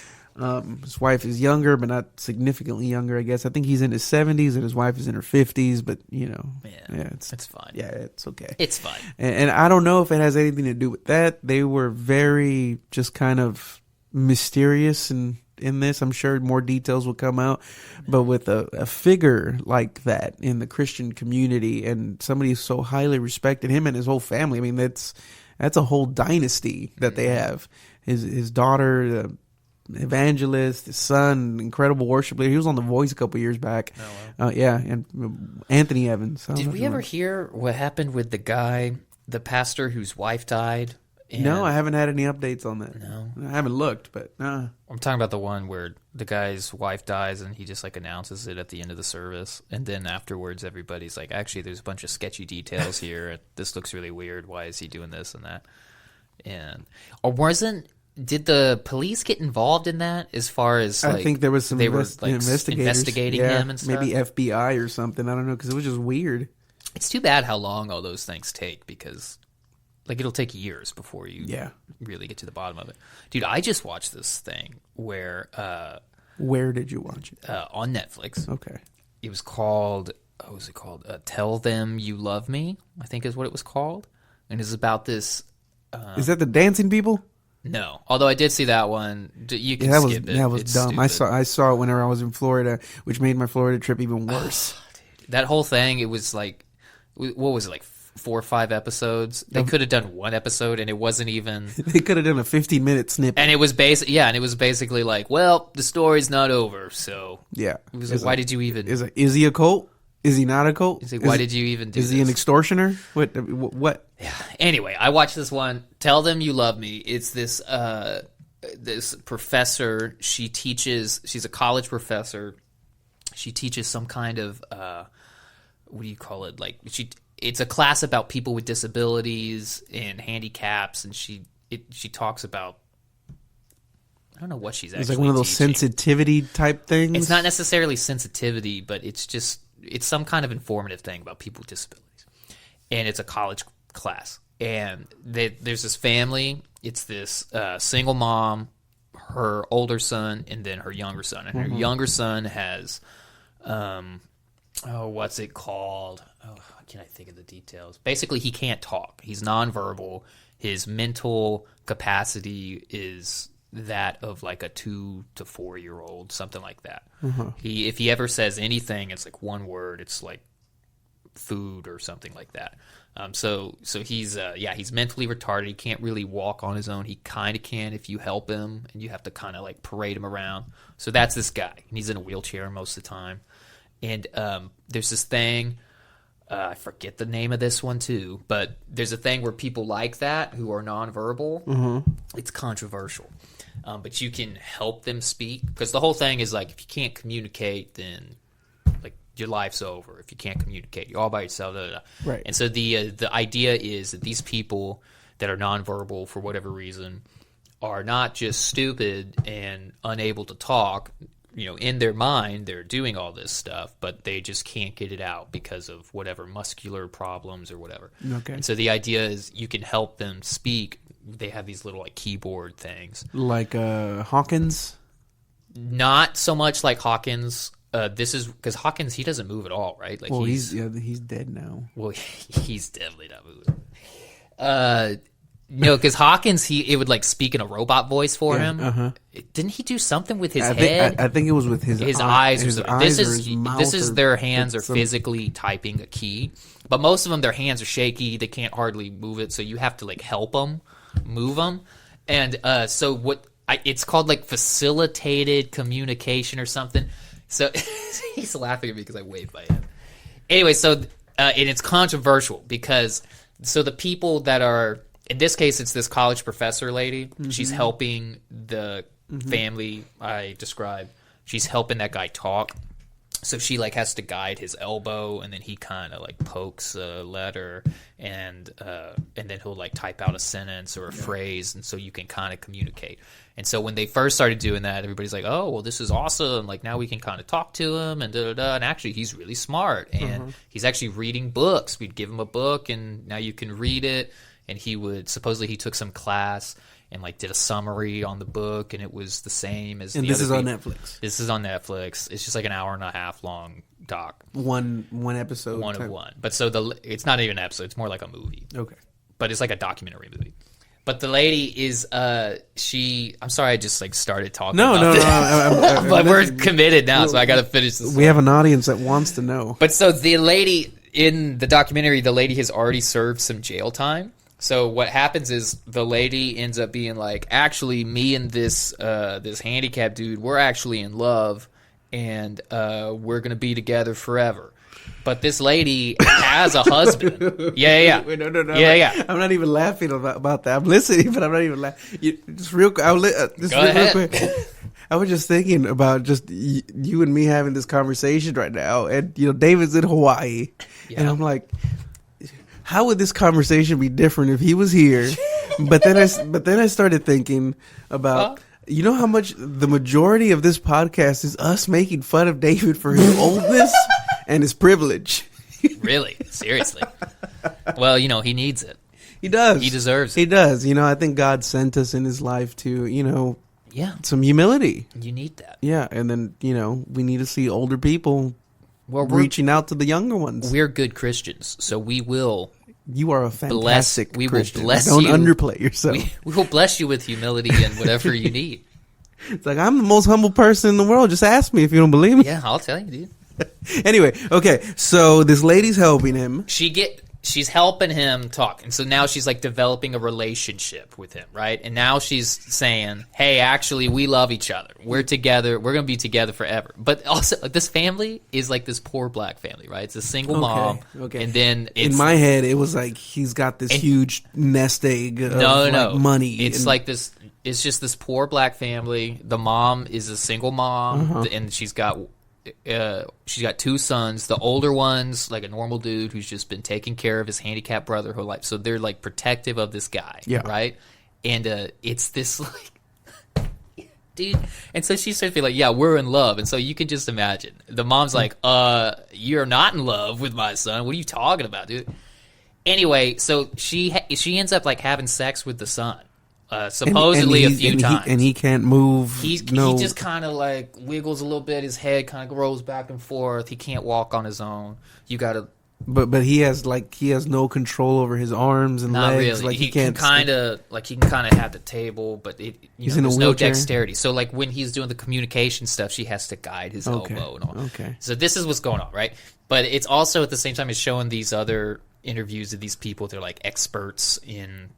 His wife is younger, but not significantly younger, I guess. I think he's in his 70s and his wife is in her 50s, but, you know. Yeah, it's fine. Yeah, it's okay. It's fine. And I don't know if it has anything to do with that. They were very just kind of mysterious in this. I'm sure more details will come out. But with a figure like that in the Christian community, and somebody so highly respected, him and his whole family, I mean, that's a whole dynasty that they have. His daughter, evangelist, his son, incredible worship leader. He was on The Voice a couple years back. Oh, wow. Yeah, and Anthony Evans. Did we ever hear what happened with the guy, the pastor whose wife died? No, I haven't had any updates on that. No, I haven't looked, but I'm talking about the one where the guy's wife dies and he just like announces it at the end of the service, and then afterwards everybody's like, actually, there's a bunch of sketchy details here. This looks really weird. Why is he doing this and that? Did the police get involved in that? As far as like, I think there was some investigating him and stuff. Maybe FBI or something. I don't know, because it was just weird. It's too bad how long all those things take, because like it'll take years before you really get to the bottom of it. Dude, I just watched this thing where where did you watch it? On Netflix. Okay. It was called, what was it called? Tell Them You Love Me, I think is what it was called. And it's about this. Is that the dancing people? No, although I did see that one. You can skip it. That was dumb. Stupid. I saw it whenever I was in Florida, which made my Florida trip even worse. That whole thing, it was like, what was it, like 4 or 5 episodes? They could have done one episode, and it wasn't even. They could have done a 15-minute snippet. And it was basically like, well, the story's not over. So yeah, it was like, why did you even? Is he a cult? Is he not a cult? He's like, why did you even do this? Is he an extortioner? What? Yeah. Anyway, I watched this one. Tell Them You Love Me. It's this this professor. She's a college professor. She teaches some kind of what do you call it? Like it's a class about people with disabilities and handicaps, and she talks about, I don't know what she's actually It's like one of those teaching. sensitivity type things. It's not necessarily sensitivity, but it's some kind of informative thing about people with disabilities. And it's a college class. And there's this family. It's this single mom, her older son, and then her younger son. And her younger son has, what's it called? Oh, why can't I think of the details? Basically, he can't talk. He's nonverbal. His mental capacity is that of like a 2 to 4 year old, something like that. If he ever says anything, it's like one word. It's like food or something like that. So he's he's mentally retarded. He can't really walk on his own. He kind of can if you help him, and you have to kind of like parade him around. So that's this guy, and he's in a wheelchair most of the time. And there's this thing. I forget the name of this one too, but there's a thing where people like that who are nonverbal. Mm-hmm. It's controversial, but you can help them speak, because the whole thing is like, if you can't communicate, then like your life's over. If you can't communicate, you're all by yourself. Blah, blah, blah. Right. And so the idea is that these people that are nonverbal for whatever reason are not just stupid and unable to talk. You know, in their mind, they're doing all this stuff, but they just can't get it out because of whatever muscular problems or whatever. Okay. And so the idea is you can help them speak. They have these little like keyboard things. Like Hawkins? Not so much like Hawkins. This is because Hawkins, he doesn't move at all, right? Like, well, he's dead now. Well, he's definitely not moving. No, because Hawkins, it would like speak in a robot voice for him. Uh-huh. Didn't he do something with his head? I think it was with his eyes. His or eyes this is their hands are some... physically typing a key, but most of them, their hands are shaky. They can't hardly move it, so you have to like help them move them. And so it's called like facilitated communication or something. So he's laughing at me because I waved by him. Anyway, so and it's controversial because the people that are, in this case, it's this college professor lady. Mm-hmm. She's helping the family I described. She's helping that guy talk. So she like has to guide his elbow, and then he kind of like pokes a letter, and then he'll like type out a sentence or a phrase, and so you can kind of communicate. And so when they first started doing that, everybody's like, "Oh, well, this is awesome! Like now we can kind of talk to him and da da da." And actually, he's really smart, and he's actually reading books. We'd give him a book, and now you can read it. And he took some class and like did a summary on the book, and it was the same as. And the this other is on people. Netflix. This is on Netflix. It's just like an hour and a half long doc. One episode. One of one. But so it's not even an episode. It's more like a movie. Okay. But it's like a documentary movie. But the lady is I'm sorry, I just like started talking. No. But we're committed now, so I got to finish this. We have an audience that wants to know. But so the lady in the documentary, the lady has already served some jail time. So what happens is the lady ends up being like, actually, me and this handicapped dude, we're actually in love, and we're gonna be together forever. But this lady has a husband. Yeah. Wait, no. Yeah. I'm not even laughing about that. I'm listening, but I'm not even laughing. Just real quick. Real quick. I was just thinking about just you and me having this conversation right now, and David's in Hawaii, and I'm like, how would this conversation be different if he was here? But then I started thinking about, how much the majority of this podcast is us making fun of David for his oldness and his privilege. Really? Seriously? Well, he needs it. He does. He deserves it. He does. I think God sent us in his life to, some humility. You need that. Yeah, and then, we need to see older people reaching out to the younger ones. We're good Christians, so we will. You are a fantastic Christian. Will bless Don't you. underplay yourself. We will bless you with humility and whatever you need. It's like, I'm the most humble person in the world. Just ask me if you don't believe me. Yeah, I'll tell you, dude. Anyway, okay, so this lady's helping him. She's helping him talk, and so now she's like developing a relationship with him, right? And now she's saying, "Hey, actually, we love each other. We're together. We're gonna be together forever." But also, this family is like this poor black family, right? It's a single mom. Okay. And then in my head, it was like he's got this huge nest egg of money. It's like this. It's just this poor black family. The mom is a single mom, and she's got two sons. The older one's like a normal dude who's just been taking care of his handicapped brother whole life. So they're like protective of this guy, right? And it's this like, dude. And so she starts to be like, "Yeah, we're in love." And so you can just imagine the mom's like, "You're not in love with my son. What are you talking about, dude?" Anyway, so she ends up like having sex with the son. Supposedly a few times. And he can't move. He just kind of like wiggles a little bit. His head kind of rolls back and forth. He can't walk on his own. You got to But he has no control over his arms and Not legs. really. Like he can't can kind of have the table, but He's in a there's no wheelchair? dexterity. So like when he's doing the communication stuff, she has to guide his Okay. elbow and all. Okay. So this is what's going on, right? But it's also at the same time it's showing these other interviews of these people. They're like experts in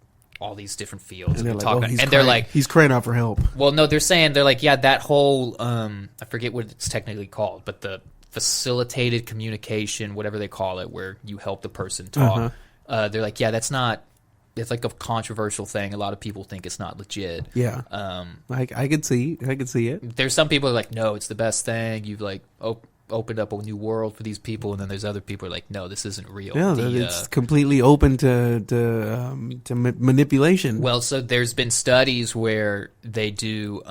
all these different fields, And they're like, talking, he's and they're crying- like, he's crying out for help. well, no, they're like, yeah, that whole I forget what it's technically called, but the facilitated communication, whatever they call it, where you help the person talk. They're like, yeah, it's like a controversial thing. A lot of people think it's not legit. Yeah. I could see it. There's some people who are like, no, it's the best thing. You've like opened up a new world for these people, and then there's other people who are like, no, this isn't real. Yeah, it's completely open to manipulation. Well, so there's been studies where they do,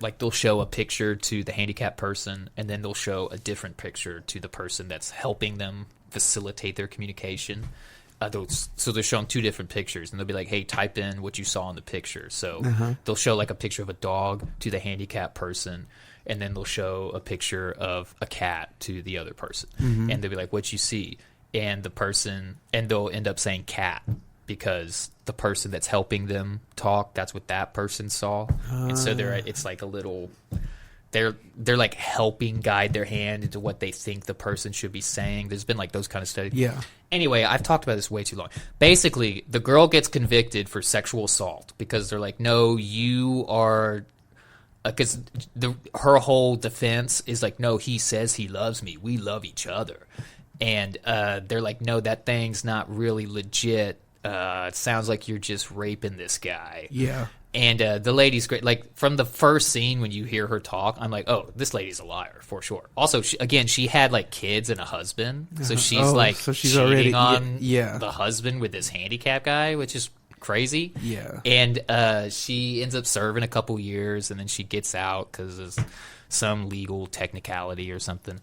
like they'll show a picture to the handicapped person, and then they'll show a different picture to the person that's helping them facilitate their communication. So they're showing two different pictures, and they'll be like, hey, type in what you saw in the picture. So they'll show like a picture of a dog to the handicapped person, and then they'll show a picture of a cat to the other person. And they'll be like, what you see? And they'll end up saying cat, because the person that's helping them talk, that's what that person saw. And so it's like a little, they're like helping guide their hand into what they think the person should be saying. There's been like those kind of studies. Yeah. Anyway, I've talked about this way too long. Basically, the girl gets convicted for sexual assault because they're like, no, you are, because her whole defense is like, no, he says he loves me. We love each other. And they're like, no, that thing's not really legit. It sounds like you're just raping this guy. Yeah. And the lady's great. Like, from the first scene when you hear her talk, I'm like, oh, this lady's a liar, for sure. Also, she had, like, kids and a husband. So she's she's cheating already on yeah. the husband with this handicap guy, which is crazy. Yeah. And she ends up serving a couple years, and then she gets out because of some legal technicality or something.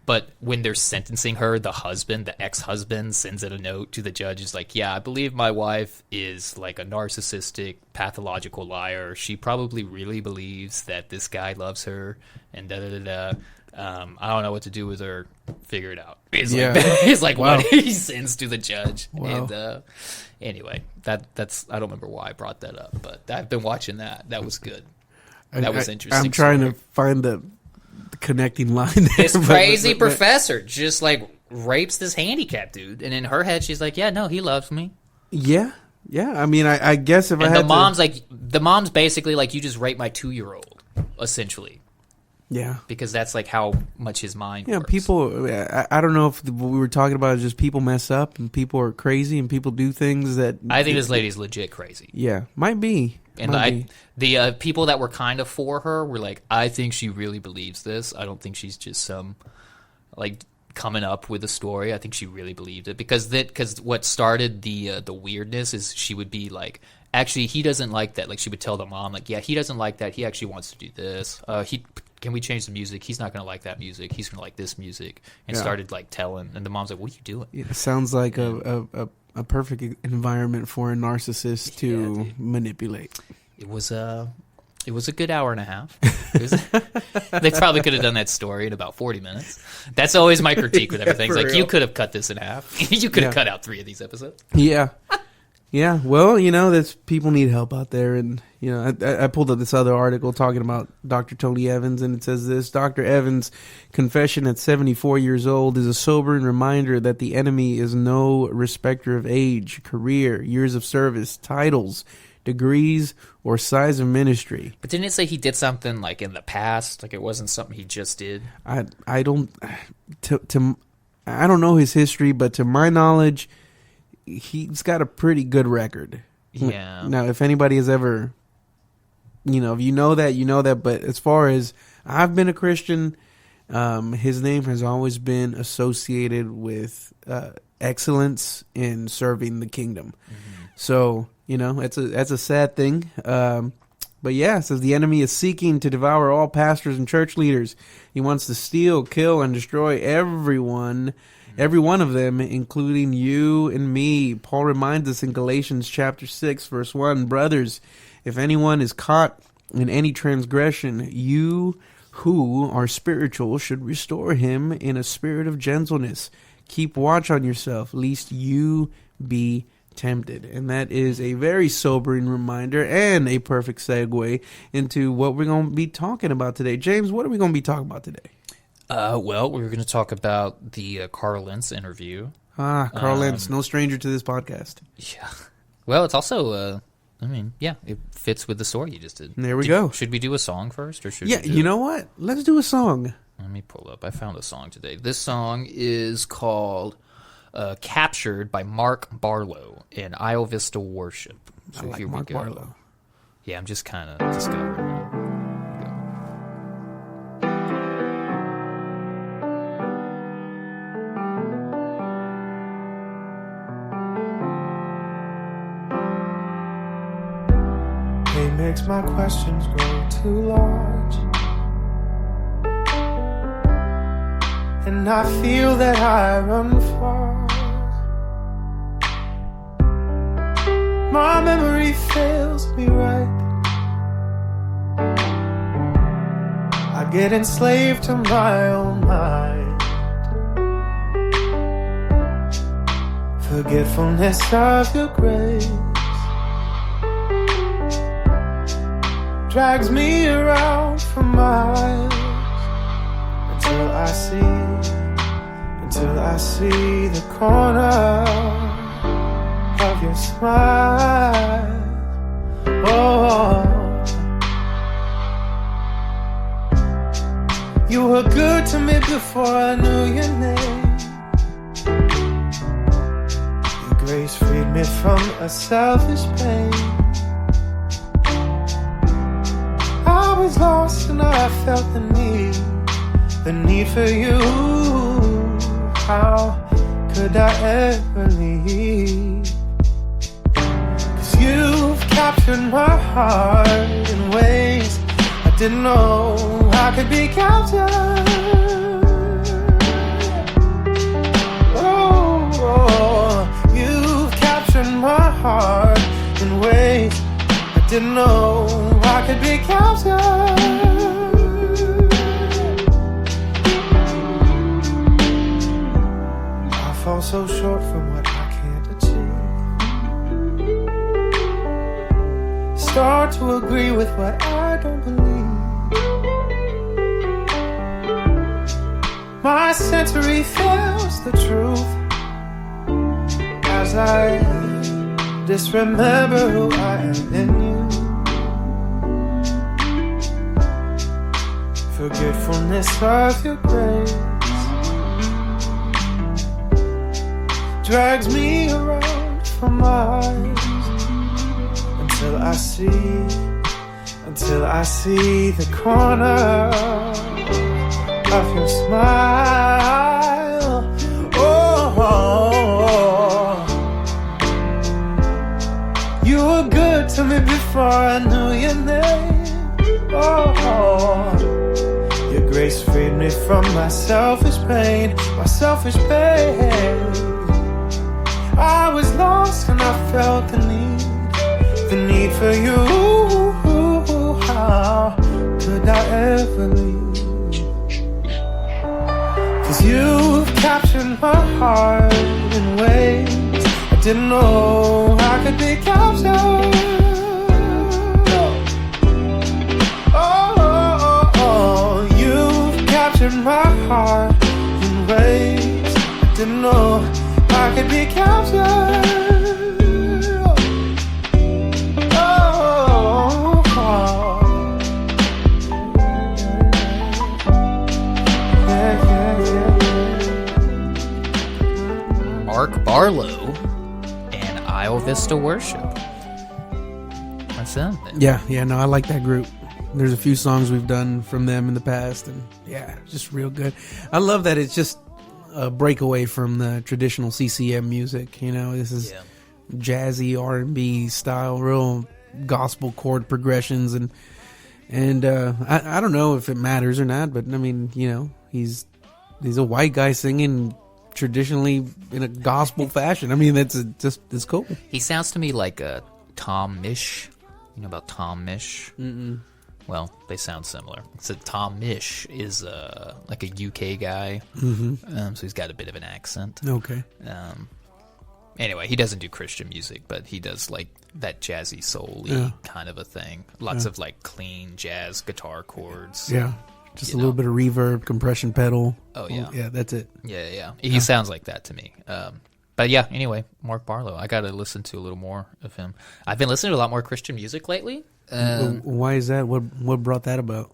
But when they're sentencing her, the ex-husband sends it a note to the judge. Is like, yeah, I believe my wife is like a narcissistic, pathological liar. She probably really believes that this guy loves her, and da-da-da-da. I don't know what to do with her. Figure it out. It's like Wow. what he sends to the judge. Wow. And anyway, that's I don't remember why I brought that up, but I've been watching that. That was good. That was interesting. I'm trying to find the connecting line there. This crazy professor just like rapes this handicapped dude, and in her head she's like, yeah, no, he loves me. Yeah. I mean, I guess if And I had the mom's basically like, you just raped my 2-year-old, essentially, yeah. because that's like how much his mind works. People, I don't know if what we were talking about is just people mess up and people are crazy and people do things that I think this lady's legit crazy. Yeah, might be. And the people that were kind of for her were like, I think she really believes this. I don't think she's just some like coming up with a story. I think she really believed it because what started the weirdness is she would be like, actually, he doesn't like that. Like, she would tell the mom, like, yeah, he doesn't like that. He actually wants to do this. Can we change the music? He's not going to like that music. He's going to like this music. And started like telling, and the mom's like, what are you doing? It sounds like a perfect environment for a narcissist to manipulate. It was a good hour and a half. They probably could have done that story in about 40 minutes. That's always my critique with everything. It's like, real. you could have cut this in half. You could have cut out 3 of these episodes. Yeah. Yeah, well, that's people need help out there, and I pulled up this other article talking about Dr. Tony Evans, and it says this: Dr. Evans' confession at 74 years old is a sobering reminder that the enemy is no respecter of age, career, years of service, titles, degrees, or size of ministry. But didn't it say he did something like in the past? Like, it wasn't something he just did? I don't know his history, but to my knowledge, he's got a pretty good record. Yeah. Now, if anybody has ever, if you know that. But as far as I've been a Christian, his name has always been associated with excellence in serving the kingdom. Mm-hmm. So, that's a sad thing. But yeah, it says the enemy is seeking to devour all pastors and church leaders. He wants to steal, kill, and destroy every one of them, including you and me. Paul reminds us in Galatians chapter 6, verse 1, brothers, if anyone is caught in any transgression, you who are spiritual should restore him in a spirit of gentleness, keep watch on yourself, lest you be tempted. And that is a very sobering reminder and a perfect segue into what we're going to be talking about today. James, what are we going to be talking about today? Well, we're going to talk about the Carl Lentz interview. Carl Lentz, no stranger to this podcast. Yeah. Well, it's also, it fits with the story you just did. There we go. Should we do a song first? Or should Yeah, we do you know what? Let's do a song. Let me pull up. I found a song today. This song is called Captured by Mark Barlow in Isle Vista Worship. So I like here Mark we go. Barlow. Yeah, I'm just kind of discovering it. He makes my questions grow too large, and I feel that I run far. My memory fails me right. I get enslaved to my own mind. Forgetfulness of your grace drags me around for miles until I see the corner of your smile. Oh, you were good to me before I knew your name. Your grace freed me from a selfish pain. I was lost and I felt the need for you. How could I ever leave? 'Cause you've captured my heart in ways I didn't know I could be captured. Oh, you've captured my heart in ways I didn't know I could be captured. I fall so short from what I can't achieve. Start to agree with what I don't believe. My sensory fails the truth as I disremember who I am in you. Forgetfulness of your grace drags me around for miles until I see the corner of your smile. Oh, you were good to me before I knew your name. Oh, your grace freed me from my selfish pain, I was lost and I felt the need for you. How could I ever leave? 'Cause you've captured my heart in ways I didn't know I could be captured. Oh, you've captured my heart in ways I didn't know I could be captured. Mark Barlow and Isle Vista Worship. That's them. Yeah, no, I like that group. There's a few songs we've done from them in the past, and yeah, just real good. I love that it's just a breakaway from the traditional CCM music. You know, this is jazzy R&B style, real gospel chord progressions, and I don't know if it matters or not, but I mean, you know, he's a white guy singing traditionally in a gospel fashion. I mean, it's cool. He sounds to me like a Tom Misch. You know about Tom Misch? Mm-mm. Well, they sound similar. So Tom Misch is like a UK guy, so he's got a bit of an accent. Okay. Anyway, he doesn't do Christian music, but he does like that jazzy soul-y kind of a thing. Lots of like clean jazz guitar chords. Yeah. Just a little bit of reverb, compression pedal. Oh, yeah. Yeah, that's it. Yeah. He sounds like that to me. But yeah, anyway, Mark Barlow. I got to listen to a little more of him. I've been listening to a lot more Christian music lately. Why is that? What brought that about?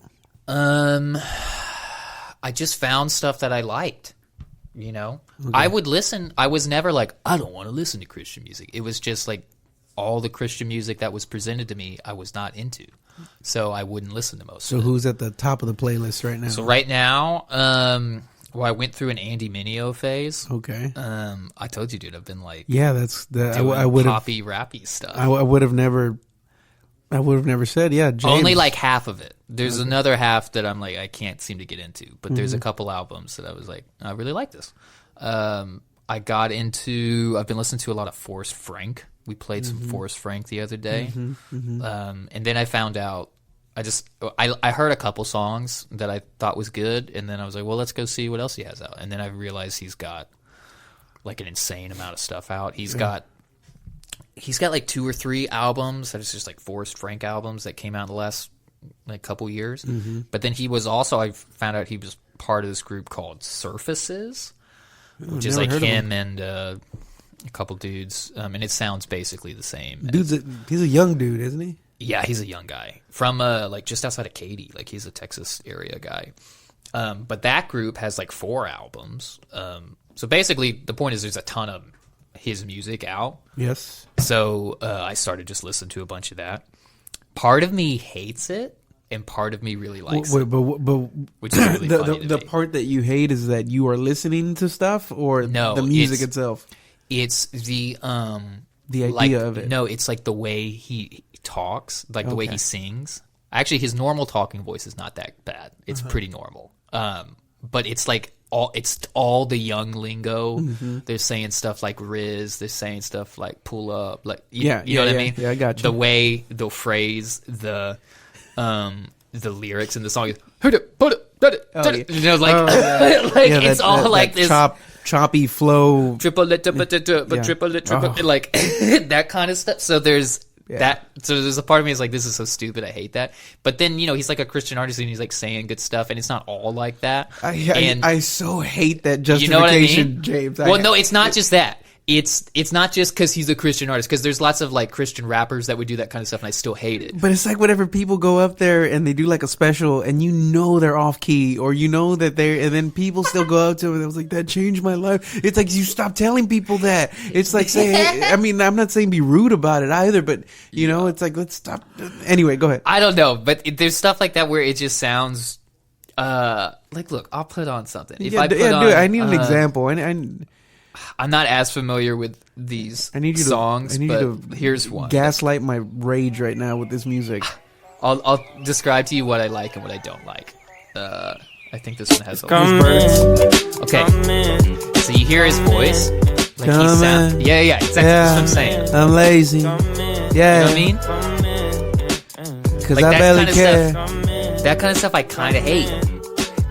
I just found stuff that I liked. You know, I would listen. I was never like, I don't want to listen to Christian music. It was just like all the Christian music that was presented to me, I was not into. So I wouldn't listen to most of it. So who's at the top of the playlist right now? So right now, I went through an Andy Mineo phase. Okay. I told you, dude, I've been like, yeah, that's the I would poppy rappy stuff. I would have never said, yeah, James. Only like half of it. There's another half that I'm like, I can't seem to get into. But there's a couple albums that I was like, I really like this. I've been listening to a lot of Forrest Frank. We played some Forrest Frank the other day. And then I found out, I heard a couple songs that I thought was good. And then I was like, well, let's go see what else he has out. And then I realized he's got like an insane amount of stuff out. He's got like 2 or 3 albums that is just like Forrest Frank albums that came out in the last like couple years. But then he was also, I found out he was part of this group called Surfaces, which is like him and a couple dudes. And it sounds basically the same. He's a young dude, isn't he? Yeah, he's a young guy from like just outside of Katy. Like he's a Texas area guy. But that group has like 4 albums. So basically the point is there's a ton of his music out. Yes. So I started just listening to a bunch of that. Part of me hates it, and part of me really likes it. But which is really funny to the me. part that you hate is that you are listening to stuff, or the music itself. It's the idea of it. No, it's like the way he talks, like the way he sings. Actually, his normal talking voice is not that bad. It's pretty normal. But it's like all the young lingo. They're saying stuff like Riz. They're saying stuff like pull up. Like you know what I mean? Yeah, I got you. The way they'll phrase the lyrics in the song is you know, like it's all like this choppy flow, triple like that kind of stuff. So there's that. So there's a part of me is like, this is so stupid. I hate that. But then he's like a Christian artist and he's like saying good stuff, and it's not all like that. I so hate that justification, you know what I mean? James. Well, no, it's not just that. It's not just because he's a Christian artist, because there's lots of like Christian rappers that would do that kind of stuff, and I still hate it. But it's like whenever people go up there and they do like a special, and they're off key, or that and then people still go up to them and I was like, that changed my life. It's like, you stop telling people that. It's like saying, I mean, I'm not saying be rude about it either, but it's like, let's stop. Anyway, go ahead. I don't know, but there's stuff like that where it just sounds like, look, I'll put on something. If I put on, I need an example. I'm not as familiar with these songs, but here's one. Gaslight my rage right now with this music. I'll describe to you what I like and what I don't like. I think this one has a Okay, so you hear his voice, like he sounds. Yeah, exactly. That's what I'm saying. I'm lazy. Yeah, you know what I mean? Because I barely care. That kind of stuff I kind of hate.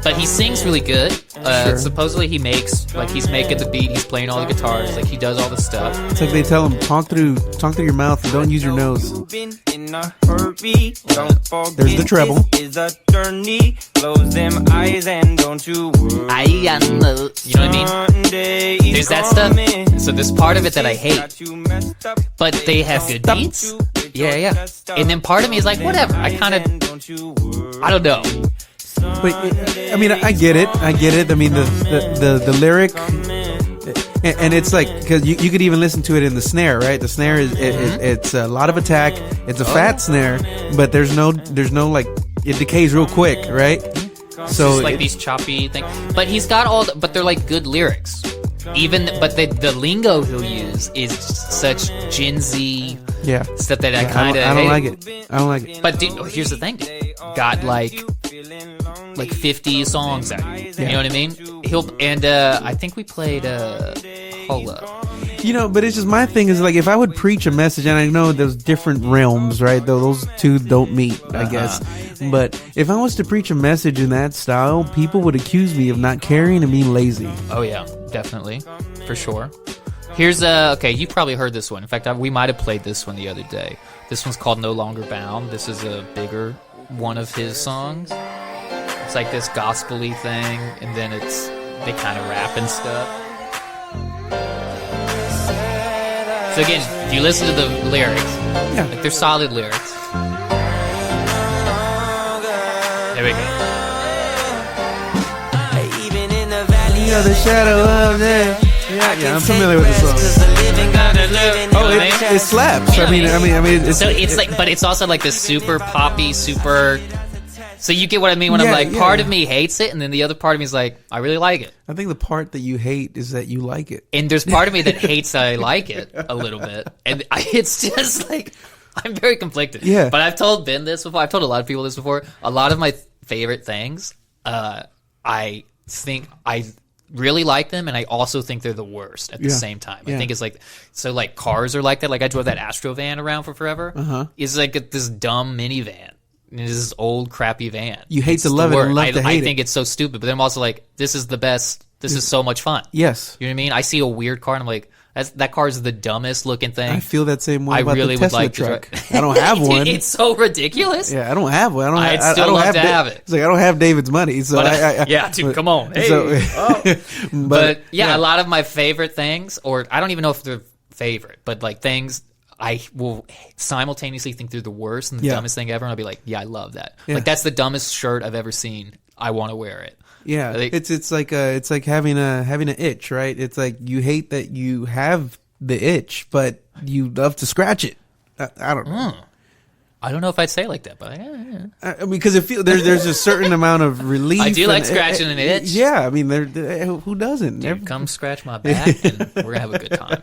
But he sings really good. Sure. Supposedly he's making the beat, he's playing all the guitars, like he does all the stuff. It's like they tell him, talk through your mouth and don't use your nose. There's the treble. You know what I mean? There's that stuff. So there's part of it that I hate. But they have good beats. Yeah. And then part of me is like, whatever. I don't know. But I mean, I get it. I mean, the lyric, and it's like, because you could even listen to it in the snare, right? The snare it's a lot of attack. It's a fat snare, but there's no like, it decays real quick, right? So just like these choppy things. But he's got but they're like good lyrics. But the lingo he'll use is such Gen Z stuff that I kind of I don't like it. But here's the thing, dude. Got like 50 songs out. You know what I mean? I think we played hold up. You know, but it's just my thing is like if I would preach a message, and I know there's different realms, right? Though those two don't meet, I guess. But if I was to preach a message in that style, people would accuse me of not caring and being lazy. Oh yeah, definitely, for sure. Here's okay. You probably heard this one. In fact, we might have played this one the other day. This one's called "No Longer Bound." This is a bigger one of his songs. It's like this gospel-y thing, and then they kind of rap and stuff. So again, if you listen to the lyrics, like they're solid lyrics. There we go. You know, the shadow of death. Yeah, I'm familiar with the song. Oh, it slaps. I mean, it's, so it's like, but it's also like this super poppy, super. So you get what I mean when I'm like, part of me hates it, and then the other part of me is like, I really like it. I think the part that you hate is that you like it, and there's part of me that hates that I like it a little bit, and it's just like I'm very conflicted. Yeah, but I've told Ben this before. I've told a lot of people this before. A lot of my favorite things, I think I really like them, and I also think they're the worst at the same time. I think it's like, so like cars are like that. Like I drove that Astro van around for forever. It's like this dumb minivan. And it's this old crappy van. You hate to love it and love to hate it. I think it's so stupid, but then I'm also like, this is the best. This is so much fun. Yes. You know what I mean? I see a weird car and I'm like, that car is the dumbest looking thing. I feel that same way about really the Tesla would like truck. I don't have one. It's so ridiculous. Yeah, I don't have one. I'd still love to have it. It's like I don't have David's money, so yeah, dude, come on. Hey. So, but yeah, a lot of my favorite things, or I don't even know if they're favorite, but like things I will simultaneously think they're the worst and the dumbest thing ever, and I'll be like, yeah, I love that. Like that's the dumbest shirt I've ever seen. I want to wear it. Yeah, it's like having an itch, right? It's like you hate that you have the itch, but you love to scratch it. I don't know. I don't know if I'd say it like that, but I mean, because there's a certain amount of relief. I do like scratching an itch. Yeah, I mean, who doesn't? Dude, come scratch my back, and we're gonna have a good time.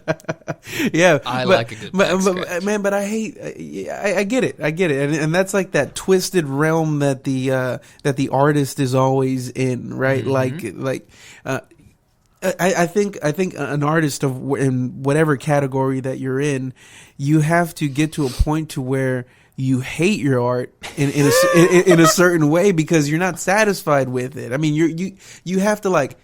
Yeah, I like a good back scratch. Man, but I hate. I get it, and that's like that twisted realm that the artist is always in, right? Mm-hmm. I think an artist in whatever category that you're in, you have to get to a point to where you hate your art in a certain way because you're not satisfied with it. I mean, you have to like,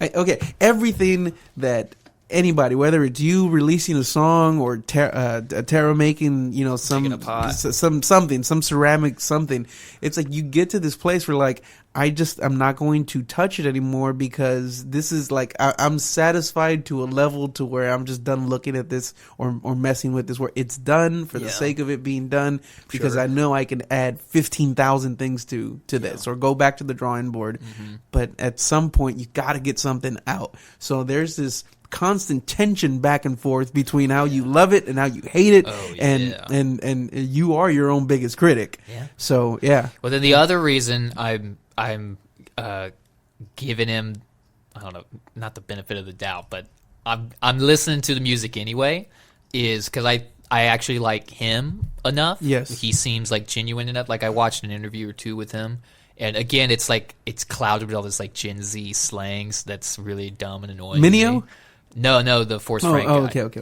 okay, everything that anybody, whether it's you releasing a song or Tara making, you know, some ceramic something, it's like you get to this place where like I'm not going to touch it anymore because this is like I'm satisfied to a level to where I'm just done looking at this or messing with this, where it's done for the sake of it being done because I know I can add 15,000 things to this or go back to the drawing board. Mm-hmm. But at some point you got to get something out. So there's this constant tension back and forth between how you love it and how you hate it, and you are your own biggest critic. Yeah. So yeah. Well, then the other reason I'm giving him, I don't know, not the benefit of the doubt, but I'm listening to the music anyway, is because I actually like him enough. Yes. He seems like genuine enough. Like I watched an interview or two with him, and again, it's like it's clouded with all this like Gen Z slangs that's really dumb and annoying. Minio? No, the Force Frank guy. Okay.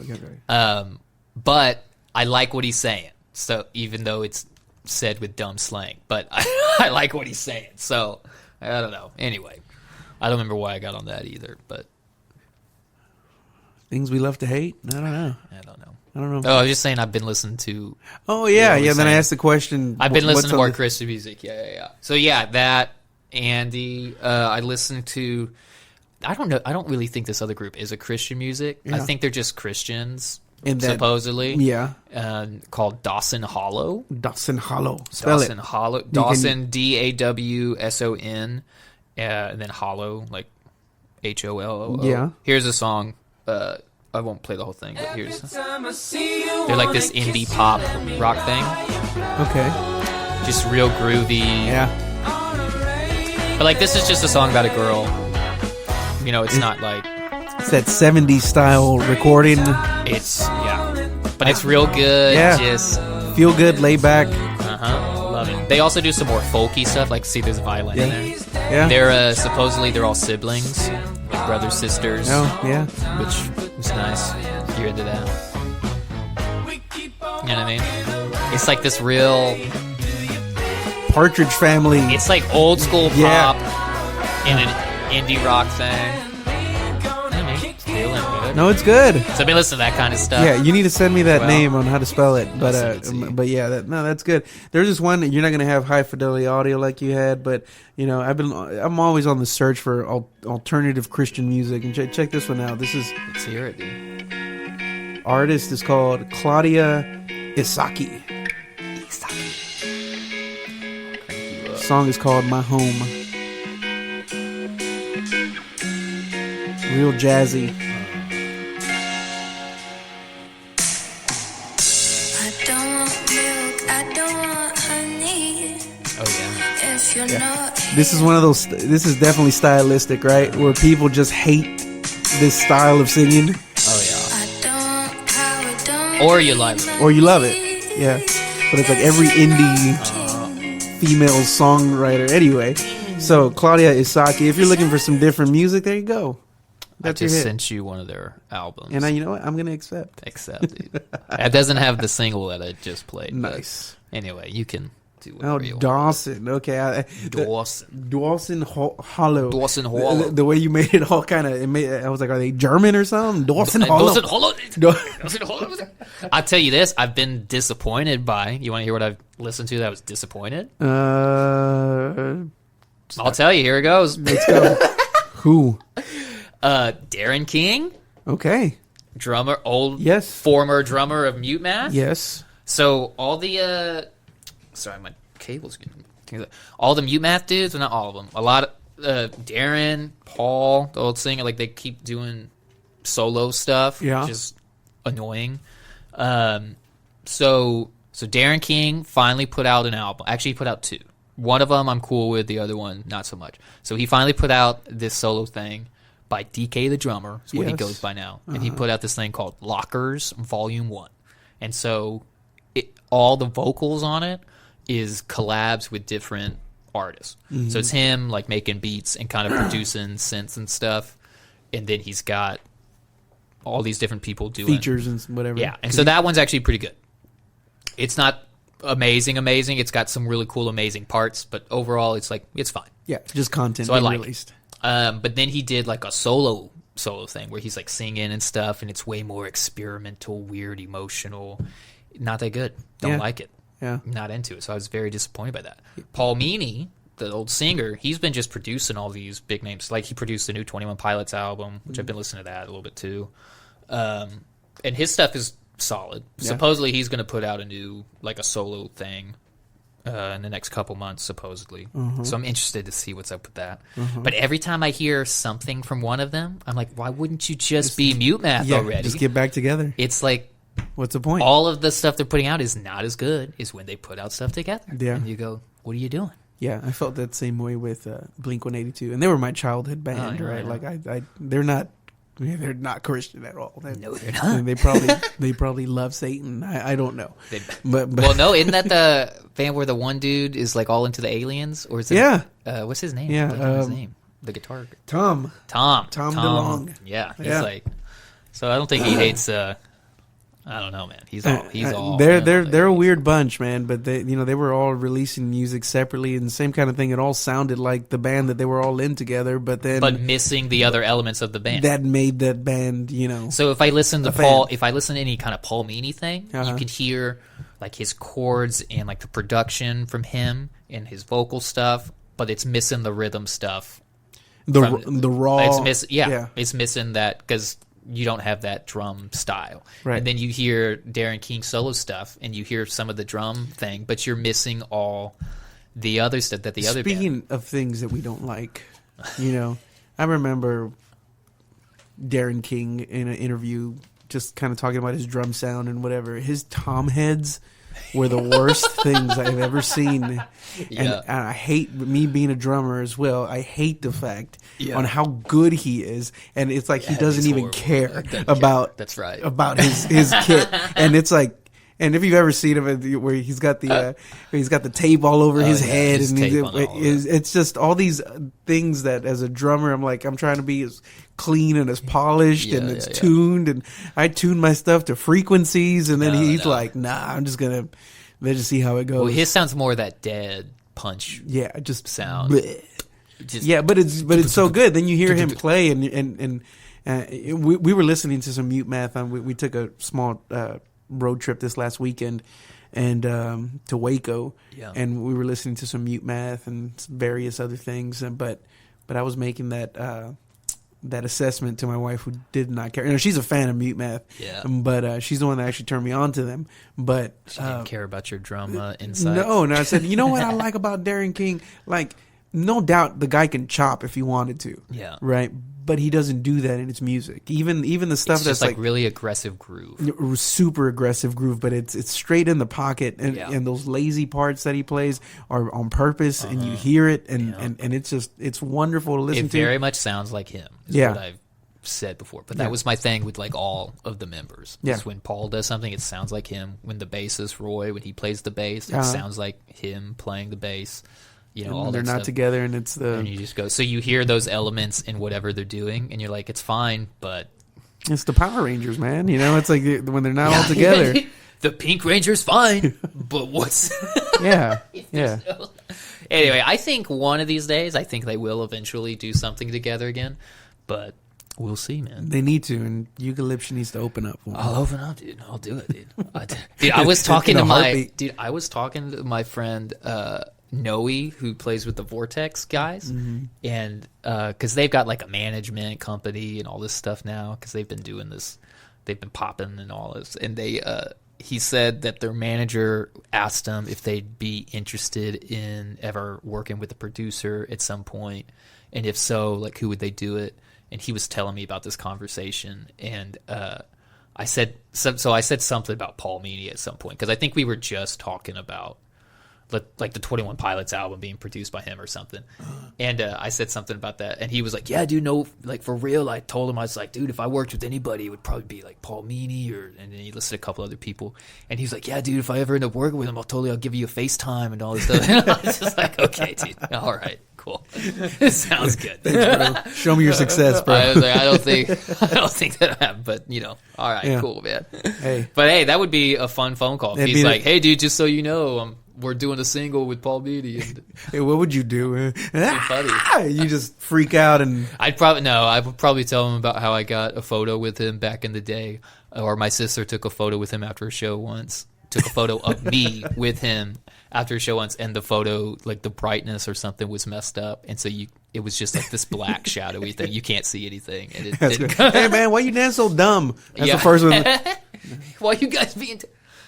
But I like what he's saying. So even though it's said with dumb slang, but I like what he's saying. So I don't know. Anyway, I don't remember why I got on that either. But things we love to hate. I don't know. Oh, I was just saying I've been listening to. Oh yeah. Then I asked the question. I've been listening to more Christian music. Yeah. So yeah, that Andy. I listened to. I don't know. I don't really think this other group is a Christian music. Yeah. I think they're just Christians. Supposedly, called Dawson Hollow. Dawson Hollow. Dawson Hollow. Dawson DAWSON, and then Hollow like HOLLO. Yeah. Here's a song. I won't play the whole thing, but here's. They're like this indie pop rock thing. Okay. Just real groovy. Yeah. But like this is just a song about a girl. You know, it's not like. It's that 70s style recording. But it's real good. Yeah. Just feel good, lay back. Love it. They also do some more folky stuff. Like, see, there's a violin in there. Yeah. They're supposedly they're all siblings, like brothers, sisters. Oh, yeah. Which was nice. You're into that. You know what I mean? It's like this real. Partridge Family. It's like old school Yeah. pop in an indie rock thing. Feeling good. No, it's good. So I've been listening to that kind of stuff. Yeah, you need to send me that Well, name on how to spell it. I'll send it to you. But yeah, that's good. There's this one you're not gonna have high fidelity audio like you had, but you know I'm always on the search for alternative Christian music. And check this one out. This is Let's hear it, dude. artist is called Claudia Isaki. Song is called My Home. Real jazzy. I don't want milk, I don't want honey. Oh yeah. If you're not This is one of those. This is definitely stylistic, right? Where people just hate this style of singing, Oh I don't power, don't yeah. Or you like it. or you love it. Yeah, but it's like every indie female songwriter anyway. So Claudia Isaki, if you're looking for some different music, there you go. I That's your just hit. sent you one of their albums. And you know what? I'm gonna accept. Except it doesn't have the single that I just played. but Nice. Anyway, you can do Oh, whatever you want. Dawson. Okay, Dawson. Dawson Hollow. Dawson Hollow. The way you made it all kind of. I was like, are they German or something? Dawson Hollow. Dawson Hollow. Do- Dawson Hollow. I'll tell you this. I've been disappointed by. You want to hear what I've listened to that I was disappointed? Let's I'll tell you. Here it goes. go. Who? Darren King, Okay. drummer, Yes. former drummer of Mute Math. Yes. So all the sorry, my cable's getting all the Mute Math dudes, well, not all of them. A lot of Darren, Paul, the old singer, like they keep doing solo stuff, Yeah. which is annoying. So Darren King finally put out an album. Actually, he put out two. One of them I'm cool with, the other one not so much. So he finally put out this solo thing by DK the drummer, is what he Yes. goes by now. And he put out this thing called Lockers Volume 1. And so all the vocals on it is collabs with different artists. So it's him like making beats and kind of producing synths and stuff. And then he's got all these different people doing Features and whatever. yeah, and so that one's actually pretty good. It's not amazing. It's got some really cool, amazing parts, but overall, it's fine. Yeah, just content So I being like it. released. But then he did like a solo thing where he's like singing and stuff, and it's way more experimental, weird, emotional. Not that good. Don't Yeah. like it. Yeah. Not into it. So I was very disappointed by that. Paul Meany, the old singer, he's been just producing all these big names. Like he produced the new 21 Pilots album, which I've been listening to that a little bit too. And his stuff is solid. Yeah. Supposedly he's going to put out a new, like a solo thing in the next couple months, supposedly. So I'm interested to see what's up with that. But every time I hear something from one of them, I'm like, why wouldn't you just be Mute Math Yeah, already? just get back together. It's like What's the point? all of the stuff they're putting out is not as good as when they put out stuff together. Yeah. And you go, what are you doing? Yeah, I felt that same way with Blink 182, and they were my childhood band, yeah, right? yeah. Like they're not Christian at all. No, they're not. They probably love Satan. I don't know. They- But Well, no, isn't that the band where the one dude is like all into the aliens? Or is it? Yeah. What's his name? Yeah, I blank on his name. The guitar. Tom, Tom DeLonge. Yeah, he's Yeah. like. So I don't think he hates. I don't know, man. He's all. they're in on the they're a aliens. weird bunch, man. But they were all releasing music separately and the same kind of thing. It all sounded like the band that they were all in together, but then But missing the other elements of the band. that made that band, So if I listen to A Paul, fan. if I listen to any kind of Paul Meany thing, you Uh-huh. can hear like his chords and like the production from him and his vocal stuff, but it's missing the rhythm stuff. the from- raw. It's missing that because you don't have that drum style. Right. And then you hear Darren King solo stuff, and you hear some of the drum thing, but you're missing all the other stuff that the other band. Speaking of things that we don't like, I remember Darren King in an interview just kind of talking about his drum sound and whatever. His tom heads were the worst things I've ever seen. Yeah. And I hate me being a drummer as well. I hate the fact Yeah. on how good he is, and it's like he Yeah, doesn't he's even horrible. care Doesn't about care. That's right. about his kit, and it's like. And if you've ever seen him, where he's got the tape all over his head, and it's just all these things that, as a drummer, I'm trying to be as clean and as polished and it's tuned, and I tune my stuff to frequencies, and then he's like, "Nah, I'm just gonna let's just see how it goes." Well, his sounds more that dead punch. Yeah, just sound. But it's so good. Then you hear him play, and we were listening to some Mute Math. We took a small road trip this last weekend, and to Waco, and we were listening to some Mute Math and various other things. But I was making that assessment to my wife, who did not care. You know, she's a fan of Mute Math, but she's the one that actually turned me on to them. But she didn't care about your drama insight. No, I said, you know what I like about Darren King? Like, no doubt the guy can chop if he wanted to. Yeah. Right? But he doesn't do that in its music. Even the stuff it's that's just like really aggressive groove. Super aggressive groove, but it's straight in the pocket, and those lazy parts that he plays are on purpose, and you hear it, and it's just, it's wonderful to listen to. It very much sounds like him, is what I've said before. But that was my thing with like all of the members. Yeah. When Paul does something, it sounds like him. When the bassist Roy, when he plays the bass, it sounds like him playing the bass. You know, all they're that not stuff. Together, and it's and you just go. So you hear those elements in whatever they're doing, and you're like, it's fine, but it's the Power Rangers, man. You know, it's like when they're not all together. The Pink Ranger's fine, but what's yeah. Anyway, I think one of these days, I think they will eventually do something together again, but we'll see, man. They need to, and Eucalyptus needs to open up. I'll open up, dude. I'll do it, dude. I was talking to my friend Noe, who plays with the Vortex guys, and because they've got like a management company and all this stuff now, because they've been doing this, they've been popping and all this, and he said that their manager asked them if they'd be interested in ever working with a producer at some point, and if so, like, who would they do it? And he was telling me about this conversation, and I said something about Paul Meany at some point, because I think we were just talking about like the 21 Pilots album being produced by him or something. And I said something about that, and he was like, yeah, dude, no, like, for real. I told him, I was like, dude, if I worked with anybody, it would probably be like Paul Meany, and then he listed a couple other people, and he's like, yeah, dude, if I ever end up working with him, I'll give you a FaceTime and all this stuff. And I was just like, okay, dude, all right, cool. Sounds good. Thanks, bro. Show me your success, bro. I was like, I don't think that'll happen, but you know, all right, cool, man. Hey, but hey, that would be a fun phone call. If he's like, hey, dude, just so you know, we're doing a single with Paul Meany. Hey, what would you do? You just freak out, and I would probably tell him about how I got a photo with him back in the day, or my sister took a photo with him after a show once. Took a photo of me with him after a show once, and the photo, like the brightness or something, was messed up, and so it was just like this black shadowy thing. You can't see anything. And hey man, why you dance so dumb? That's the first one. Why you guys being?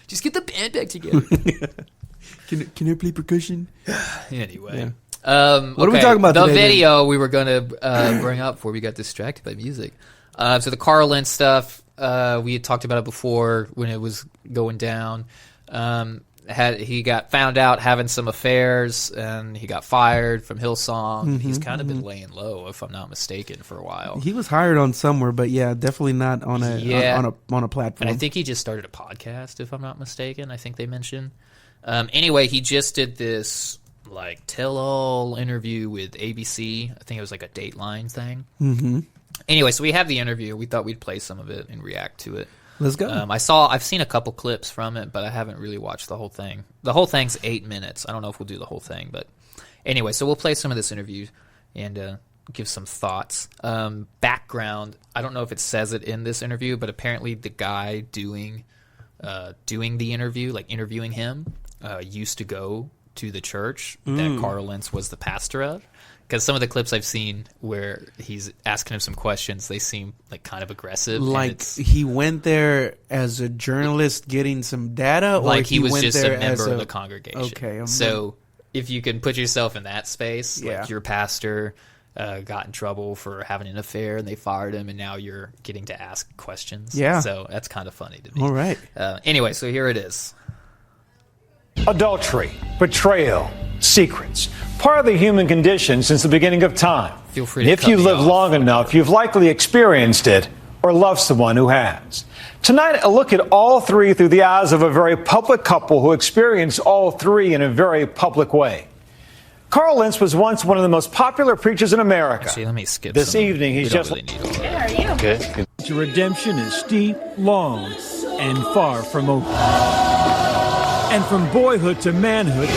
Just get the band back together. Can I play percussion? Anyway. What are we talking about the today? The video we were going to bring up before we got distracted by music. So the Carl Lentz stuff, we had talked about it before when it was going down. He got found out having some affairs, and he got fired from Hillsong. He's kind of been laying low, if I'm not mistaken, for a while. He was hired on somewhere, but definitely not on a platform. And I think he just started a podcast, if I'm not mistaken. I think they mentioned. Anyway, he just did this like tell-all interview with ABC. I think it was like a Dateline thing. Mm-hmm. Anyway, so we have the interview. We thought we'd play some of it and react to it. Let's go. I've seen a couple clips from it, but I haven't really watched the whole thing. The whole thing's 8 minutes. I don't know if we'll do the whole thing, but anyway, so we'll play some of this interview and give some thoughts. Background, I don't know if it says it in this interview, but apparently the guy doing the interview, like interviewing him, used to go to the church that Carl Lentz was the pastor of. Because some of the clips I've seen where he's asking him some questions, they seem like kind of aggressive. Like he went there as a journalist getting some data, or like he was went just there a member of the congregation. Okay, so if you can put yourself in that space, like your pastor got in trouble for having an affair and they fired him, and now you're getting to ask questions. Yeah. So that's kind of funny to me. All right. Anyway, so here it is. Adultery, betrayal, secrets. Part of the human condition since the beginning of time. Feel free to if cut you me live off. long enough, you've likely experienced it or love someone who has. Tonight, a look at all three through the eyes of a very public couple who experienced all three in a very public way. Carl Lentz was once one of the most popular preachers in America. Actually, let me skip this evening. He's just really need all that. good. To redemption is steep, long, and far from over. And from boyhood to manhood,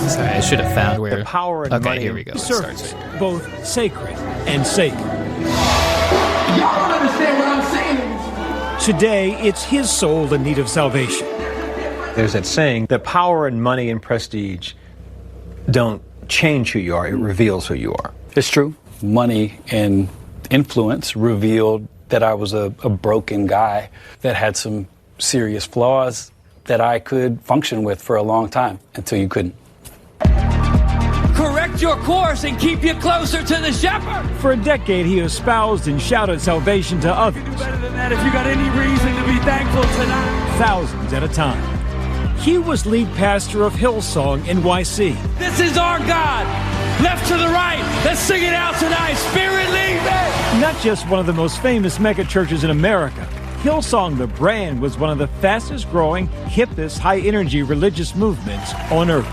Sorry, I should have found where. The power and okay, money here we go. It service, starts. both sacred and sacred. Y'all don't understand what I'm saying. Today, it's his soul in need of salvation. There's that saying, the power and money and prestige don't change who you are, it reveals who you are. It's true. Money and influence revealed that I was a broken guy that had some serious flaws that I could function with for a long time until you couldn't. Correct your course and keep you closer to the shepherd. For a decade, he espoused and shouted salvation to others. Do better than that if you got any reason to be thankful tonight. Thousands at a time. He was lead pastor of Hillsong NYC. This is our God. Left to the right. Let's sing it out tonight. Spirit lead me. Not just one of the most famous megachurches in America, Hillsong the brand was one of the fastest growing, hippest, high energy religious movements on earth.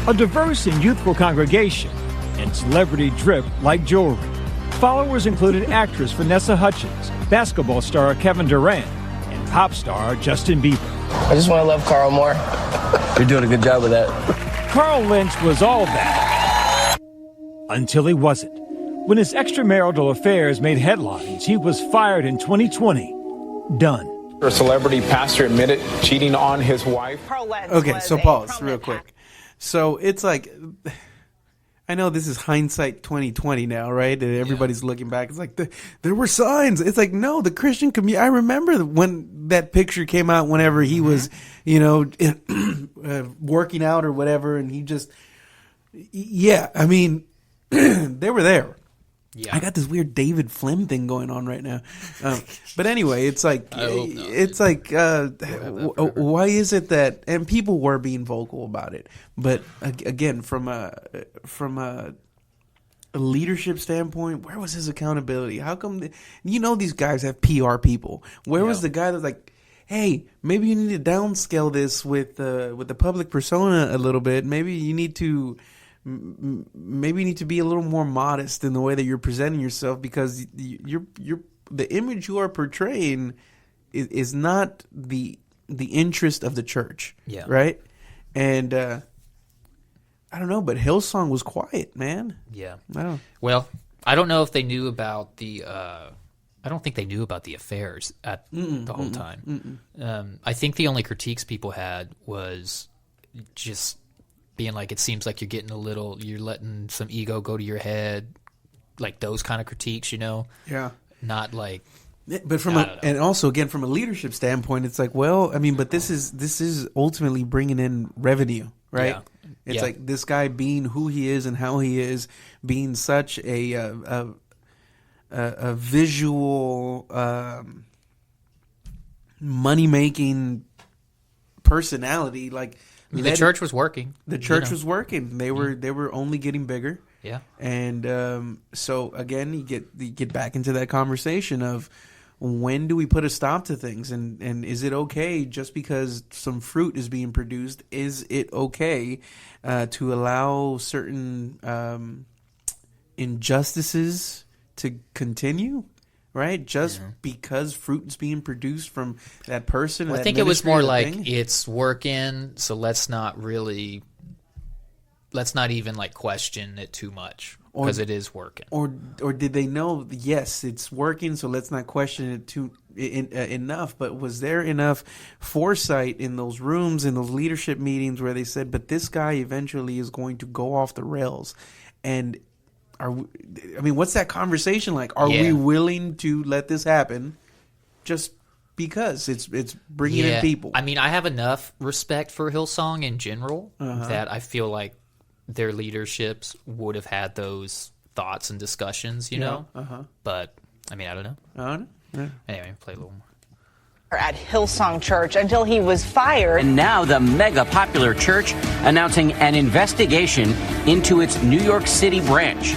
A diverse and youthful congregation, and celebrity drip like jewelry. Followers included actress Vanessa Hudgens, basketball star Kevin Durant, and pop star Justin Bieber. I just want to love Carl more. You're doing a good job with that. Carl Lentz was all that. Until he wasn't. When his extramarital affairs made headlines, he was fired in 2020. Done. A celebrity pastor admitted cheating on his wife. Okay, so pause real quick. So it's like, I know this is hindsight 2020 now, right? And everybody's looking back. It's like, there were signs. It's like, no, the Christian community. I remember when that picture came out whenever he was, working out or whatever. And he just, I mean, they were there. Yeah. I got this weird David Flynn thing going on right now. But anyway, it's like, why is it that, and people were being vocal about it, but again, from a leadership standpoint, where was his accountability? How come, these guys have PR people. Where was the guy that's like, hey, maybe you need to downscale this with the public persona a little bit. Maybe you need to be a little more modest in the way that you're presenting yourself, because the image you are portraying is not the interest of the church. Yeah. Right. And I don't know, but Hillsong was quiet, man. Yeah. Well, I don't know if they knew about the. I don't think they knew about the affairs at the whole time. I think the only critiques people had was just being like, it seems like you're letting some ego go to your head, like those kind of critiques, Yeah. Not like, but and also again from a leadership standpoint, it's like, well, I mean, but this is ultimately bringing in revenue, right? Yeah. It's like this guy being who he is and how he is, being such a visual, money making personality, like. The church was working. The church was working. They were only getting bigger. Yeah. And so again, you get back into that conversation of when do we put a stop to things, and is it okay just because some fruit is being produced? Is it okay to allow certain injustices to continue? Right, just because fruit is being produced from that person. Well, I think it was more like it's working, so let's not even like question it too much because it is working. Or did they know? Yes, it's working, so let's not question it enough. But was there enough foresight in those rooms, in those leadership meetings, where they said, "But this guy eventually is going to go off the rails," and what's that conversation like? Are we willing to let this happen just because it's bringing in people? I mean, I have enough respect for Hillsong in general that I feel like their leaderships would have had those thoughts and discussions, know? But, I mean, I don't know. Anyway, play a little more. At Hillsong Church until he was fired. And now the mega popular church announcing an investigation into its New York City branch.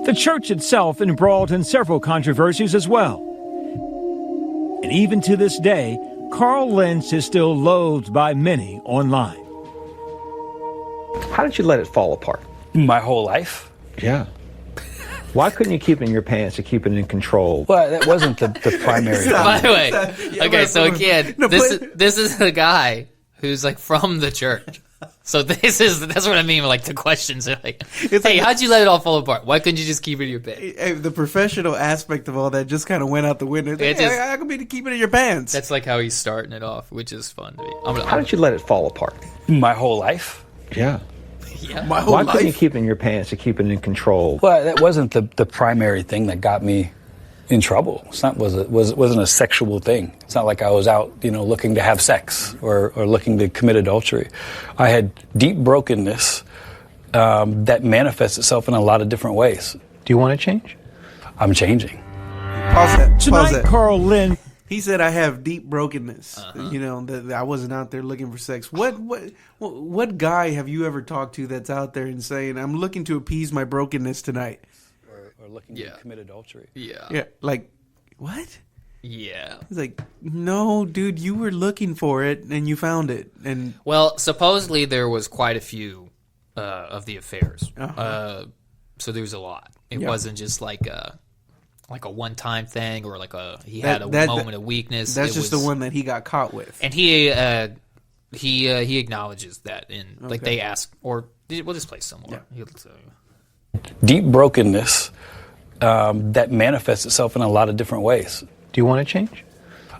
The church itself embroiled in several controversies as well. And even to this day, Carl Lentz is still loathed by many online. How did you let it fall apart? My whole life. Yeah. Why couldn't you keep it in your pants to keep it in control? Well, that wasn't the primary. By the way, okay, so again, this is a guy who's like from the church. So that's what I mean with like the questions. Like, hey, how'd you let it all fall apart? Why couldn't you just keep it in your pants? The professional aspect of all that just kind of went out the window. How come you keep it in your pants? That's like how he's starting it off, which is fun to me. How did you let it fall apart? My whole life. Yeah. Yeah. Why couldn't you keep it in your pants to keep it in control? Well, that wasn't the primary thing that got me in trouble. It wasn't a sexual thing. It's not like I was out, looking to have sex or looking to commit adultery. I had deep brokenness that manifests itself in a lot of different ways. Do you want to change? I'm changing. Pause that. Tonight, Carl Lentz. He said, "I have deep brokenness. That I wasn't out there looking for sex." What guy have you ever talked to that's out there and saying, "I'm looking to appease my brokenness tonight," or looking to commit adultery? Yeah. Like, what? Yeah. He's like, "No, dude, you were looking for it and you found it." And well, supposedly there was quite a few of the affairs. So there was a lot. It wasn't just like a one-time thing or like he had a moment of weakness. That's just the one that he got caught with. And he acknowledges that like they ask, or we'll just play some more. Yeah. Deep brokenness that manifests itself in a lot of different ways. Do you want to change?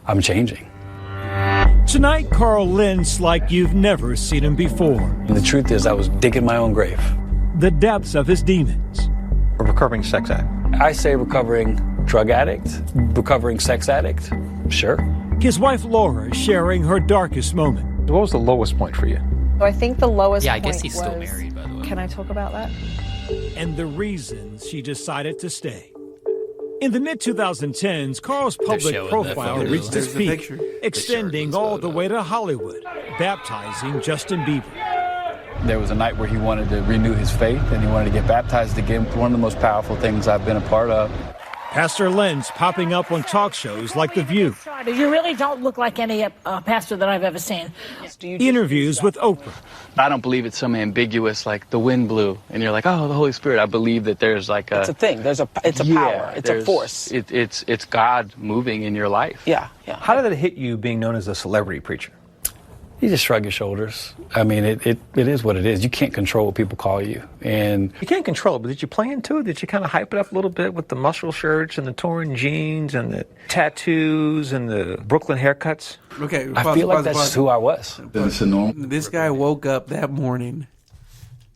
I'm changing. Tonight, Carl Lentz like you've never seen him before. And the truth is, I was digging my own grave. The depths of his demons. A recovering sex addict. I say recovering drug addict, recovering sex addict. Sure. His wife Laura sharing her darkest moment. What was the lowest point for you? So I think the lowest I point guess he's was, still married, by the way. Can I talk about that? And the reasons she decided to stay. In the mid-2010s, Carl's public profile reached its peak, extending all the way to Hollywood, baptizing Justin Bieber. There was a night where he wanted to renew his faith and he wanted to get baptized again. One of the most powerful things I've been a part of. Pastor Lentz popping up on talk shows like The View. You really don't look like any pastor that I've ever seen. Interviews with Oprah. I don't believe it's some ambiguous, like the wind blew, and you're like, oh, the Holy Spirit. I believe that there's like a... It's a thing. It's a power. It's a force. It's God moving in your life. Yeah. How did it hit you being known as a celebrity preacher? You just shrug your shoulders. I mean, it is what it is. You can't control what people call you. And you can't control it, but did you play into it? Did you kind of hype it up a little bit with the muscle shirts and the torn jeans and the tattoos and the Brooklyn haircuts? Okay, I feel like that's who I was. Is it normal? This guy woke up that morning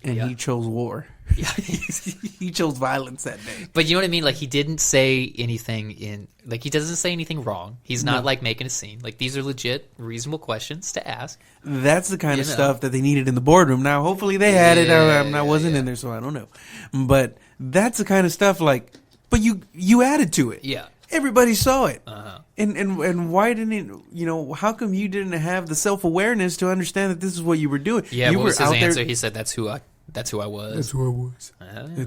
and he chose war. Yeah, he chose violence that day. But you know what I mean? Like, he didn't say anything he doesn't say anything wrong. He's not like making a scene. Like, these are legit, reasonable questions to ask. That's the kind of stuff that they needed in the boardroom. Now, hopefully they had it. I wasn't in there, so I don't know. But that's the kind of stuff but you added to it. Yeah. Everybody saw it. And why didn't how come you didn't have the self-awareness to understand that this is what you were doing? Yeah, you what was were his out answer? There, He said, That's who I was. That's who I was. That's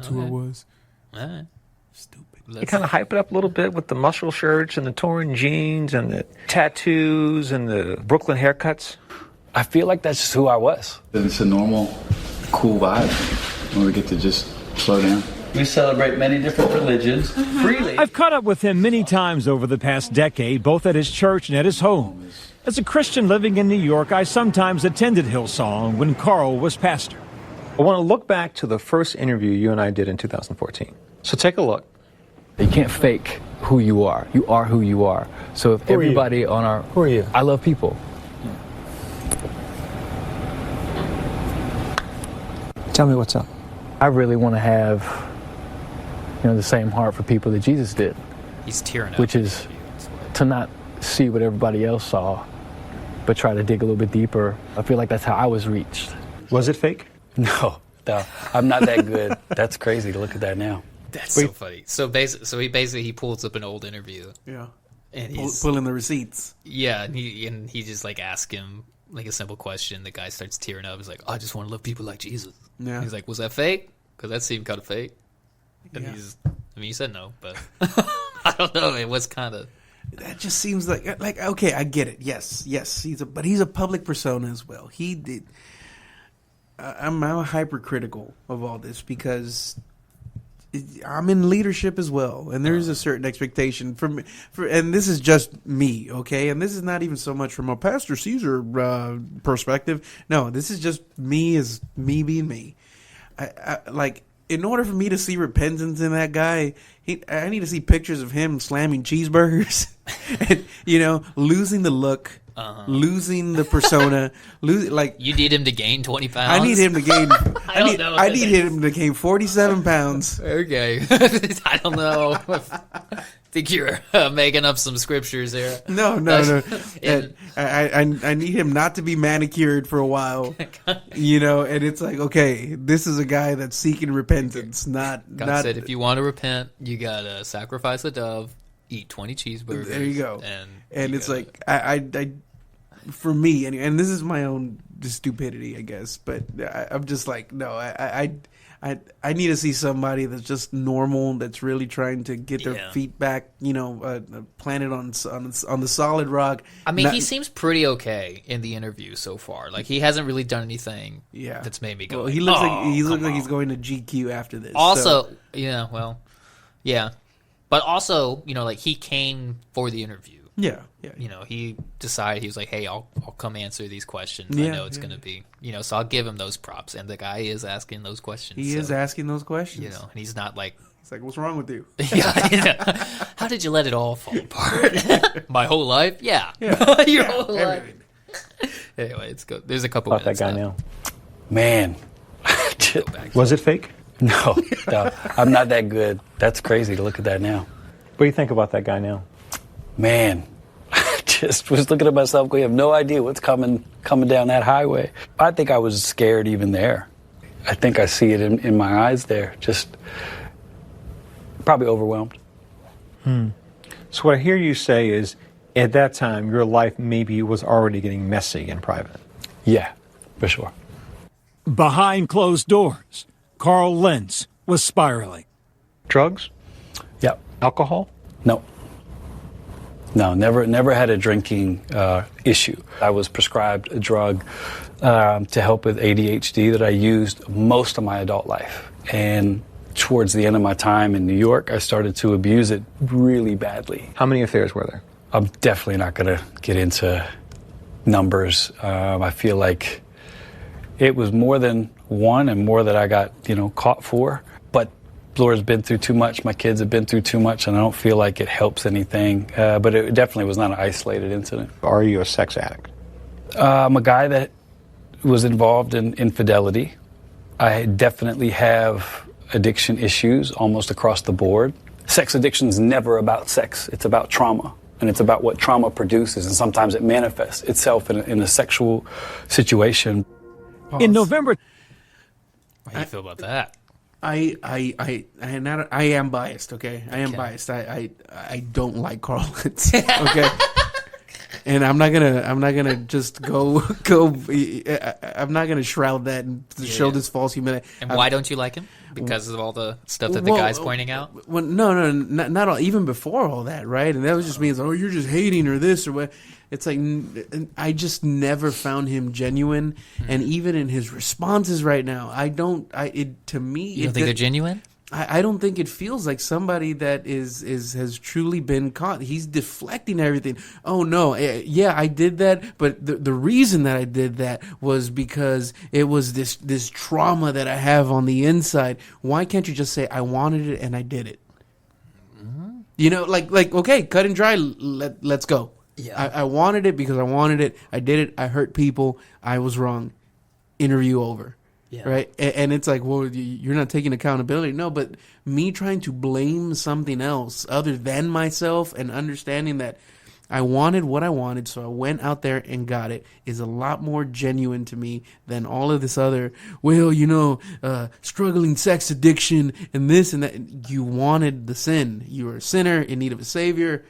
who I was. All right. Stupid. You kind of hype it up a little bit with the muscle shirts and the torn jeans and the tattoos and the Brooklyn haircuts. I feel like that's just who I was. It's a normal, cool vibe when we get to just slow down. We celebrate many different religions freely. I've caught up with him many times over the past decade, both at his church and at his home. As a Christian living in New York, I sometimes attended Hillsong when Carl was pastor. I want to look back to the first interview you and I did in 2014. So take a look. You can't fake who you are. You are who you are. So if everybody on our... Who are you? I love people. Tell me what's up. I really want to have, the same heart for people that Jesus did. He's tearing up. Which is to not see what everybody else saw, but try to dig a little bit deeper. I feel like that's how I was reached. Was it fake? No, I'm not that good. That's crazy to look at that now. That's so funny. So he pulls up an old interview. Yeah. And he's pulling the receipts. Yeah, and he just like asks him like a simple question. The guy starts tearing up. He's like, I just want to love people like Jesus. Yeah. He's like, was that fake? Because that seemed kind of fake. And he said no, but I don't know. It was kind of. That just seems like okay, I get it. Yes, but he's a public persona as well. He did. I'm hypercritical of all this because I'm in leadership as well, and there's a certain expectation and this is just me, okay? And this is not even so much from a Pastor Caesar perspective. No, this is just me as me being me. I like. In order for me to see repentance in that guy, I need to see pictures of him slamming cheeseburgers, and, losing the look, losing the persona, you need him to gain 20 pounds. I need him to gain. I need him to gain 47 pounds. Okay, I don't know. I think you're making up some scriptures there. No. I need him not to be manicured for a while, and it's like, okay, this is a guy that's seeking repentance, God said, if you want to repent, you gotta sacrifice a dove, eat 20 cheeseburgers. There you go. And it's like, I for me, and this is my own stupidity, I guess, but I'm just like, no, I need to see somebody that's just normal, that's really trying to get their feet back, planted on the solid rock. I mean, he seems pretty okay in the interview so far. Like, he hasn't really done anything that's made me go, well, he looks like he's going to GQ after this. Also, but also, like, he came for the interview. Yeah. He decided, he was like, hey, I'll come answer these questions. I know it's going to be, so I'll give him those props. And the guy is asking those questions. He is asking those questions. And he's not like... It's like, what's wrong with you? How did you let it all fall apart? My whole life? Yeah. Your whole life. Anyway, it's good. There's a couple about minutes that guy now. Man. Was it fake? No, I'm not that good. That's crazy to look at that now. What do you think about that guy now? Man, I just was looking at myself going, I have no idea what's coming down that highway. I think I was scared even there. I think I see it in my eyes there, just probably overwhelmed. So what I hear you say is, at that time, your life maybe was already getting messy in private. Yeah, for sure. Behind closed doors, Carl Lentz was spiraling. Drugs? Yep. Alcohol? No, never had a drinking issue. I was prescribed a drug to help with ADHD that I used most of my adult life. And towards the end of my time in New York, I started to abuse it really badly. How many affairs were there? I'm definitely not going to get into numbers. I feel like it was more than one and more that I got, caught for. But Laura's been through too much. My kids have been through too much, and I don't feel like it helps anything. But it definitely was not an isolated incident. Are you a sex addict? I'm a guy that was involved in infidelity. I definitely have addiction issues almost across the board. Sex addiction is never about sex. It's about trauma, and it's about what trauma produces, and sometimes it manifests itself in a sexual situation. In November... How do you feel about that? I am biased. Okay, I am biased. I don't like Carl Lentz. Okay, and I'm not gonna just go. I'm not gonna shroud that and show this false humility. And why don't you like him? Because of all the stuff that the guy's pointing out. Well, no, not all. Even before all that, right? And that was just means, oh, you're just hating or this or what. It's like I just never found him genuine, and even in his responses right now, to me, you don't think they're genuine? I don't think it feels like somebody that has truly been caught. He's deflecting everything. Oh no, yeah, I did that, but the reason that I did that was because it was this trauma that I have on the inside. Why can't you just say I wanted it and I did it? Mm-hmm. Like okay, cut and dry. Let's go. Yeah. I wanted it because I wanted it. I did it. I hurt people. I was wrong. Interview over. Yeah. Right? And it's like, well, you're not taking accountability. No, but me trying to blame something else other than myself and understanding that I wanted what I wanted, so I went out there and got it, is a lot more genuine to me than all of this other, struggling sex addiction and this and that. You wanted the sin. You were a sinner in need of a savior.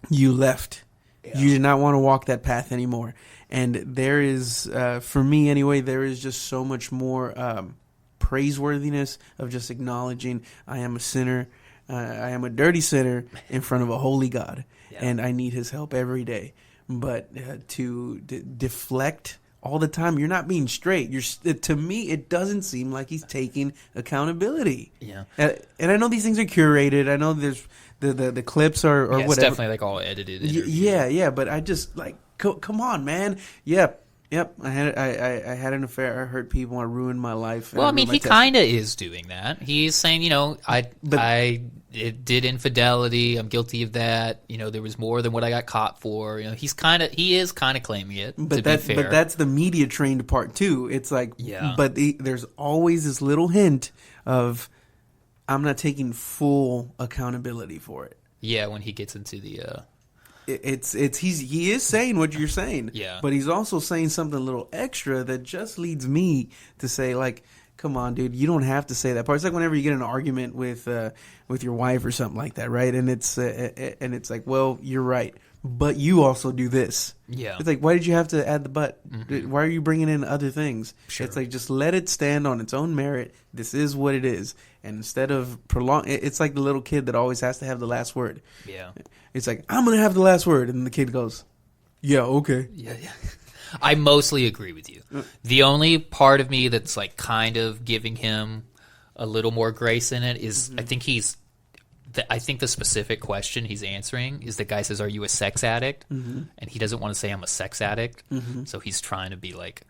You left. Yeah. You did not want to walk that path anymore. And there is, for me anyway, there is just so much more praiseworthiness of just acknowledging I am a sinner, I am a dirty sinner in front of a holy God, and I need His help every day. But to deflect all the time, you're not being straight. To me, it doesn't seem like he's taking accountability. Yeah, and I know these things are curated. I know there's the clips or whatever. It's definitely like all edited. Yeah. But I just like, come on, man. Yep. I had an affair. I hurt people. I ruined my life. Well, I mean, he kind of is doing that. He's saying, I did infidelity. I'm guilty of that. There was more than what I got caught for. He is kind of claiming it. But that's the media trained part too. It's like, but there's always this little hint of, I'm not taking full accountability for it. Yeah, when he gets into the. He is saying what you're saying. Yeah. But he's also saying something a little extra that just leads me to say, like, come on, dude, you don't have to say that part. It's like whenever you get in an argument with your wife or something like that, right? And it's like, well, you're right, but you also do this. Yeah. It's like, why did you have to add the but? Mm-hmm. Why are you bringing in other things? Sure. It's like, just let it stand on its own merit. This is what it is. And instead of it's like the little kid that always has to have the last word. Yeah. It's like, I'm going to have the last word. And the kid goes, yeah, okay. Yeah. I mostly agree with you. The only part of me that's like kind of giving him a little more grace in it is I think the specific question he's answering is the guy says, are you a sex addict? Mm-hmm. And he doesn't want to say I'm a sex addict. Mm-hmm. So he's trying to be like,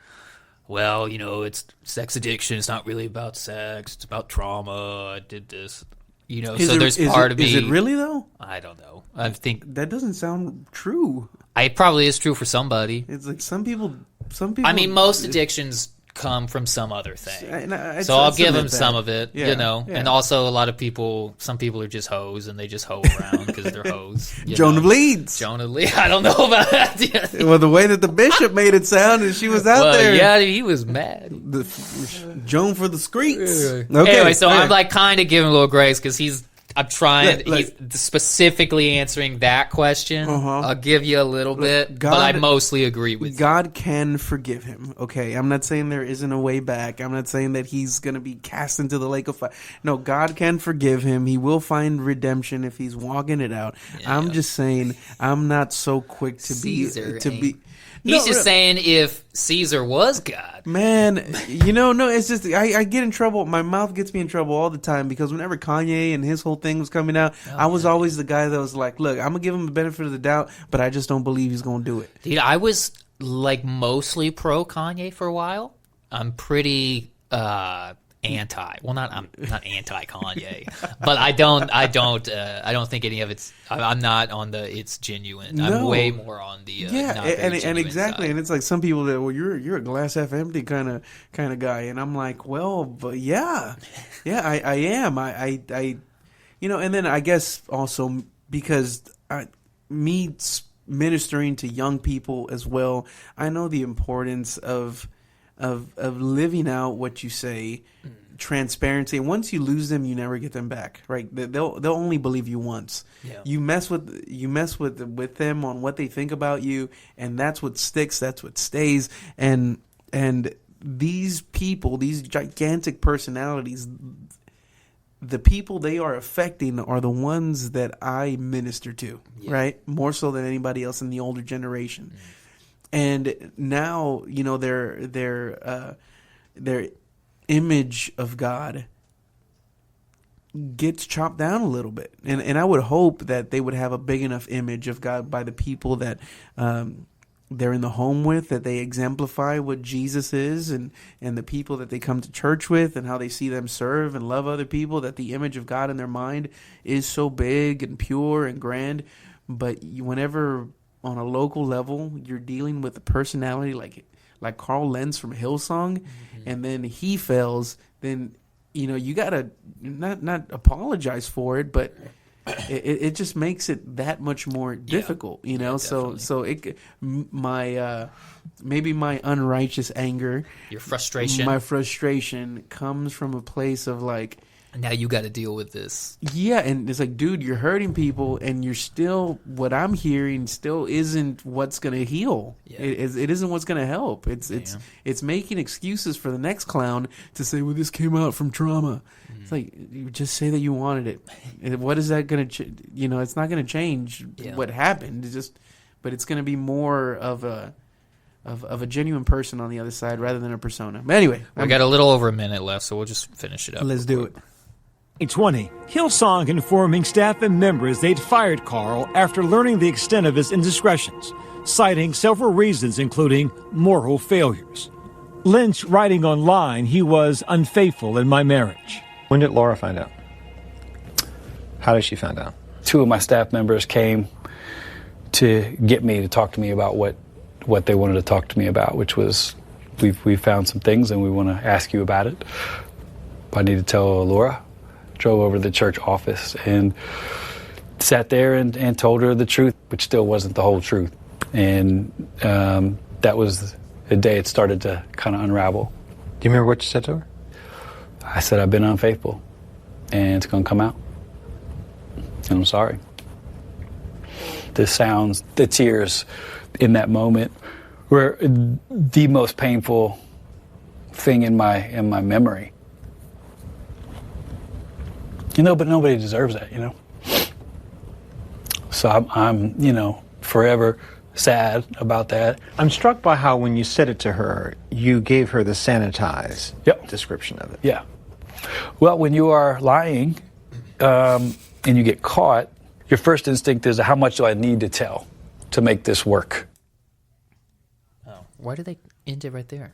well, it's sex addiction. It's not really about sex. It's about trauma. I did this. There's part of me. Is it really though? I don't know. I think that doesn't sound true. It probably is true for somebody. It's like some people. I mean, most addictions come from some other thing. So I'll give him some of it, Yeah. And also a lot of people, some people are just hoes and they just hoe around because they're hoes. Jonah Leeds. I don't know about that. Well, the way that the bishop made it sound is she was out there. Yeah, he was mad. Joan for the streets. Okay. Anyway, so I'm like kind of giving a little grace because I'm trying. He's specifically answering that question. I'll give you a little bit, but I mostly agree with you. God can forgive him. Okay, I'm not saying there isn't a way back. I'm not saying that he's going to be cast into the lake of fire. No, God can forgive him. He will find redemption if he's walking it out. Yeah. I'm just saying I'm not so quick to be. He's just saying if Caesar was God. Man, no, it's just I get in trouble. My mouth gets me in trouble all the time because whenever Kanye and his whole thing was coming out, I was always the guy that was like, look, I'm going to give him the benefit of the doubt, but I just don't believe he's going to do it. Dude, I was like mostly pro Kanye for a while. I'm pretty anti. Well, I'm not anti Kanye, but I don't think any of it's. I'm not on the it's genuine. No. I'm way more on the and exactly, side. and it's like some people that you're a glass half empty kind of guy, and I'm like, well, but I am. I and then I guess also because me ministering to young people as well, I know the importance of living out what you say, transparency. And once you lose them, you never get them back, right? They'll only believe you once. Yeah. You mess with them on what they think about you, and that's what sticks. That's what stays. And these people, these gigantic personalities, the people they are affecting are the ones that I minister to, right? More so than anybody else in the older generation. And now, their image of God gets chopped down a little bit. And I would hope that they would have a big enough image of God by the people that they're in the home with, that they exemplify what Jesus is, and the people that they come to church with and how they see them serve and love other people, that the image of God in their mind is so big and pure and grand. But whenever on a local level you're dealing with a personality like Carl Lentz from Hillsong, and then he fails, then you gotta not apologize for it, but it just makes it that much more difficult, so it maybe my unrighteous anger, your frustration, my frustration comes from a place of like, Now you got to deal with this. Yeah, and it's like, dude, you're hurting people, and you're still, what I'm hearing still isn't what's going to heal. Yeah. It isn't what's going to help. It's making excuses for the next clown to say, well, this came out from trauma. Mm-hmm. It's like, you just say that you wanted it. And what is that going to, it's not going to change what happened. But it's going to be more of a genuine person on the other side rather than a persona. But anyway. We got a little over a minute left, so we'll just finish it up. Let's do it. 2020, Hillsong informing staff and members they'd fired Carl after learning the extent of his indiscretions, citing several reasons including moral failures. Lynch writing online he was unfaithful in my marriage. When did Laura find out? How did she find out? 2 of my staff members came to get me to talk to me about what they wanted to talk to me about, which was we found some things and we want to ask you about it. I need to tell Laura. Drove over to the church office and sat there and told her the truth, which still wasn't the whole truth. And that was the day it started to kind of unravel. Do you remember what you said to her? I said, I've been unfaithful, and it's going to come out. And I'm sorry. The tears in that moment were the most painful thing in my memory. But nobody deserves that, So I'm forever sad about that. I'm struck by how when you said it to her, you gave her the sanitized description of it. Yeah. Well, when you are lying and you get caught, your first instinct is, how much do I need to tell to make this work? Oh, why did they end it right there?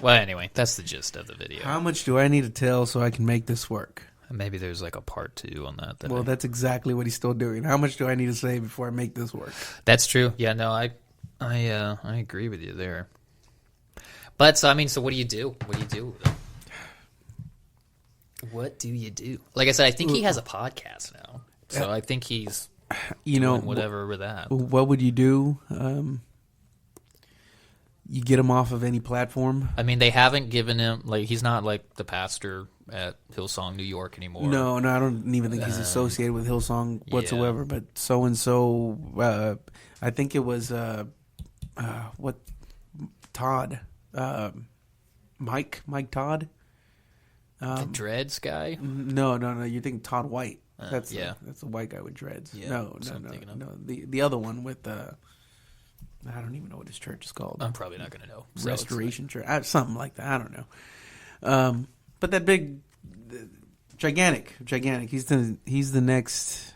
Well, anyway, that's the gist of the video. How much do I need to tell so I can make this work? Maybe there's like a part 2 on that. Well, that's exactly what he's still doing. How much do I need to say before I make this work? That's true. Yeah, no, I agree with you there. But so what do you do? What do you do? What do you do? Like I said, I think he has a podcast now, so I think he's doing whatever with that. What would you do? You get him off of any platform? They haven't given him, he's not like the pastor at Hillsong New York anymore. No, I don't even think he's associated with Hillsong whatsoever. Yeah. But so-and-so, I think it was, Todd, Mike Todd. The dreads guy? No. You think Todd White. That's the white guy with dreads. Yeah, no. The other one with, I don't even know what his church is called. I'm probably not going to know. Restoration Church. Something like that. I don't know. But that big, gigantic. He's the next.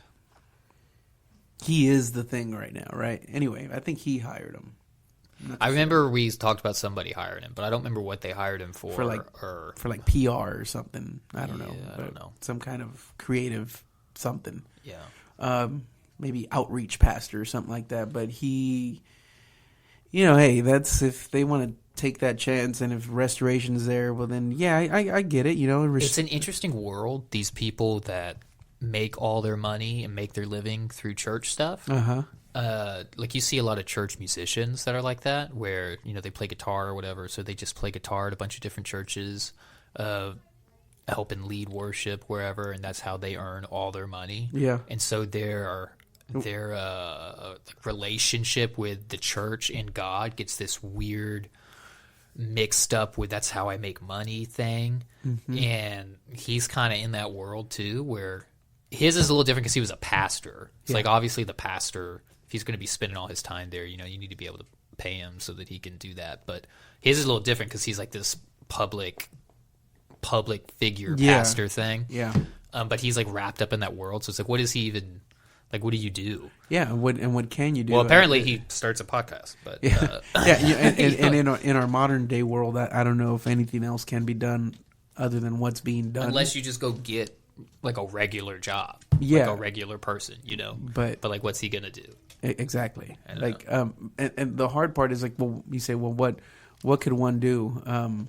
He is the thing right now, right? Anyway, I think he hired him. I remember we talked about somebody hiring him, but I don't remember what they hired him for. For PR or something. I don't know. I don't know. Some kind of creative something. Yeah. Maybe outreach pastor or something like that. But he, hey, that's if they want to take that chance, and if restoration's there, well then, yeah, I get it. It's an interesting world. These people that make all their money and make their living through church stuff. Like you see a lot of church musicians that are like that, where they play guitar or whatever, so they just play guitar at a bunch of different churches, helping lead worship wherever, and that's how they earn all their money. Yeah, and so their relationship with the church and God gets this weird mixed up with that's how I make money thing. Mm-hmm. And he's kind of in that world too, where his is a little different because he was a pastor. It's like obviously the pastor, if he's going to be spending all his time there, you need to be able to pay him so that he can do that. But his is a little different because he's like this public figure pastor thing. Yeah. But he's like wrapped up in that world. So it's like, what is he even like? What do you do? Yeah. What can you do? Well, apparently he starts a podcast. But and in our modern day world, I don't know if anything else can be done other than what's being done, unless you just go get like a regular job, like a regular person, But like, what's he gonna do? Exactly. Like, and the hard part is like, well, you say, well, what could one do?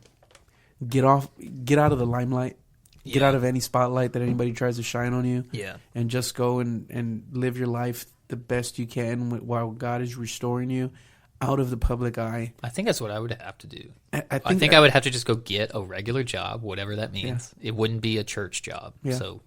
Get out of the limelight. Get out of any spotlight that anybody tries to shine on you. Yeah. And just go and live your life the best you can while God is restoring you. out of the public eye. I think that's what I would have to do. I think that, I would have to just go get a regular job, whatever that means. Yeah. It wouldn't be a church job. Yeah. So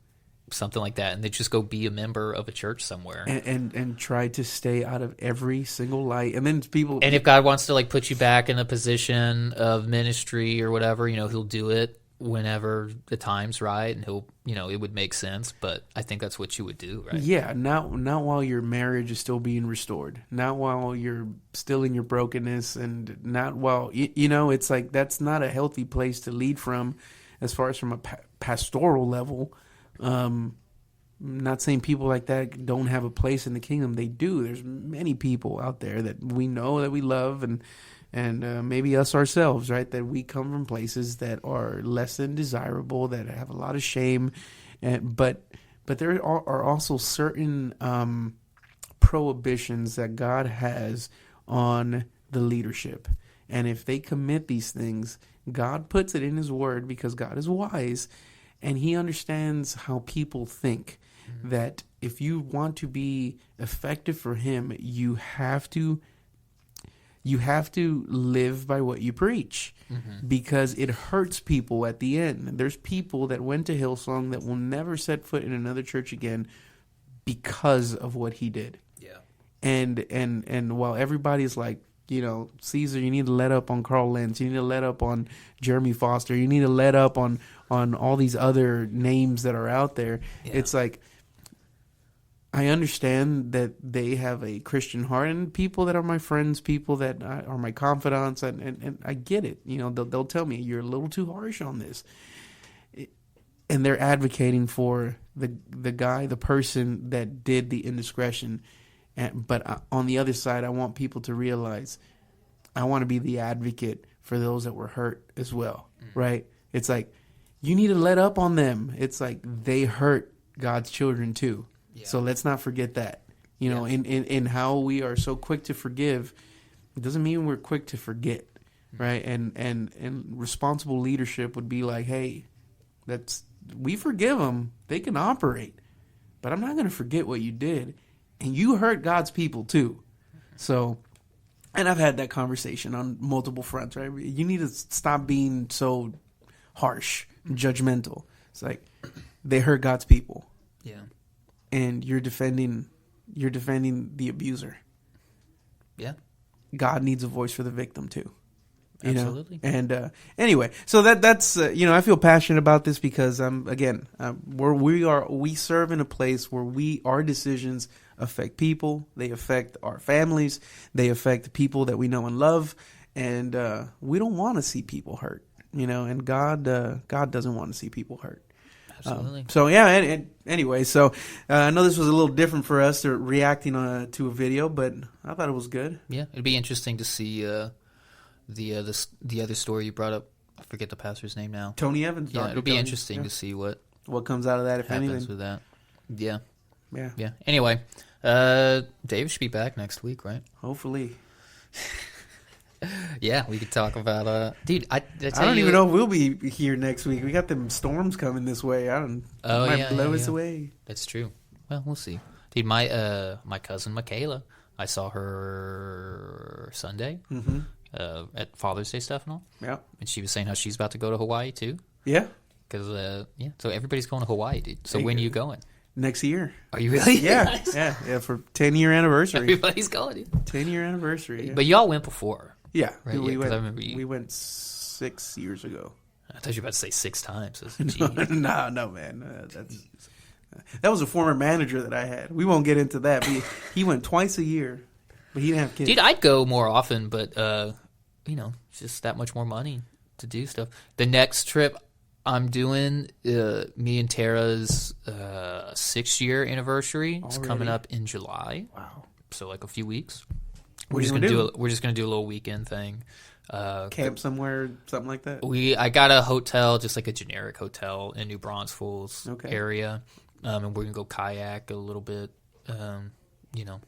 something like that. And then just go be a member of a church somewhere. And try to stay out of every single light. And then people... And if God wants to like put you back in a position of ministry or whatever, you know, he'll do it whenever the time's right, and he'll, you know, it would make sense. But I think that's what you would do, right? Yeah, not while your marriage is still being restored, not while you're still in your brokenness, and not while you know, it's like that's not a healthy place to lead from, as far as from a pastoral level. Not saying people like that don't have a place in the kingdom. They do. There's many people out there that we know, that we love, and maybe us ourselves, right? That we come from places that are less than desirable, that have a lot of shame, but there are also certain prohibitions that God has on the leadership, and if they commit these things, God puts it in His Word because God is wise, and He understands how people think. Mm-hmm. That if you want to be effective for Him, you have to live by what you preach, because it hurts people at the end. There's people that went to Hillsong that will never set foot in another church again because of what he did. Yeah. And while everybody's like, you know, Caesar, you need to let up on Carl Lentz, you need to let up on Jeremy Foster, you need to let up on all these other names that are out there. Yeah. It's like, I understand that they have a Christian heart, and people that are my friends, people that are my confidants, and I get it. You know, they'll tell me, you're a little too harsh on this. And they're advocating for the guy, the person that did the indiscretion. But on the other side, I want people to realize I want to be the advocate for those that were hurt as well, right? It's like, you need to let up on them. It's like they hurt God's children too. Yeah. So let's not forget that. You know, in how we are so quick to forgive, it doesn't mean we're quick to forget, right? And responsible leadership would be like, hey, we forgive them. They can operate. But I'm not going to forget what you did. And you hurt God's people too. So, and I've had that conversation on multiple fronts, right? You need to stop being so harsh, judgmental. It's like, they hurt God's people. Yeah. And you're defending the abuser. Yeah. God needs a voice for the victim too. Absolutely. Know? And anyway, so that's you know, I feel passionate about this because we serve in a place where our decisions affect people, they affect our families, they affect people that we know and love, and we don't want to see people hurt, you know, and God doesn't want to see people hurt. Absolutely. So yeah, and anyway, so I know this was a little different for us reacting to a video, but I thought it was good. Yeah, it'd be interesting to see the other story you brought up. I forget the pastor's name now. Tony Evans. Yeah, it'll be interesting to see what comes out of that, if happens anything. with that. Yeah. Yeah. Yeah. Anyway, Dave should be back next week, right? Hopefully. Yeah, we could talk about dude. I don't even know if we'll be here next week. We got them storms coming this way. Might blow us away. That's true. Well, we'll see. Dude, my cousin Michaela, I saw her Sunday at Father's Day stuff and all. Yeah, and she was saying how she's about to go to Hawaii too. Yeah, because so everybody's going to Hawaii, dude. So when are you going? Next year. Are you really? Yeah, yeah, for 10-year anniversary. Everybody's going, dude. 10-year anniversary. Yeah. But y'all went before. Yeah, right? We went 6 years ago. I thought you were about to say 6 times. No, man. That was a former manager that I had. We won't get into that. He went twice a year, but he didn't have kids. Dude, I'd go more often, but you know, it's just that much more money to do stuff. The next trip I'm doing, me and Tara's 6-year anniversary. It's coming up in July. Wow! So like a few weeks. We're just gonna do a little weekend thing. Camp somewhere, something like that. I got a hotel, just like a generic hotel in New Braunfels area, and we're gonna go kayak a little bit. You know,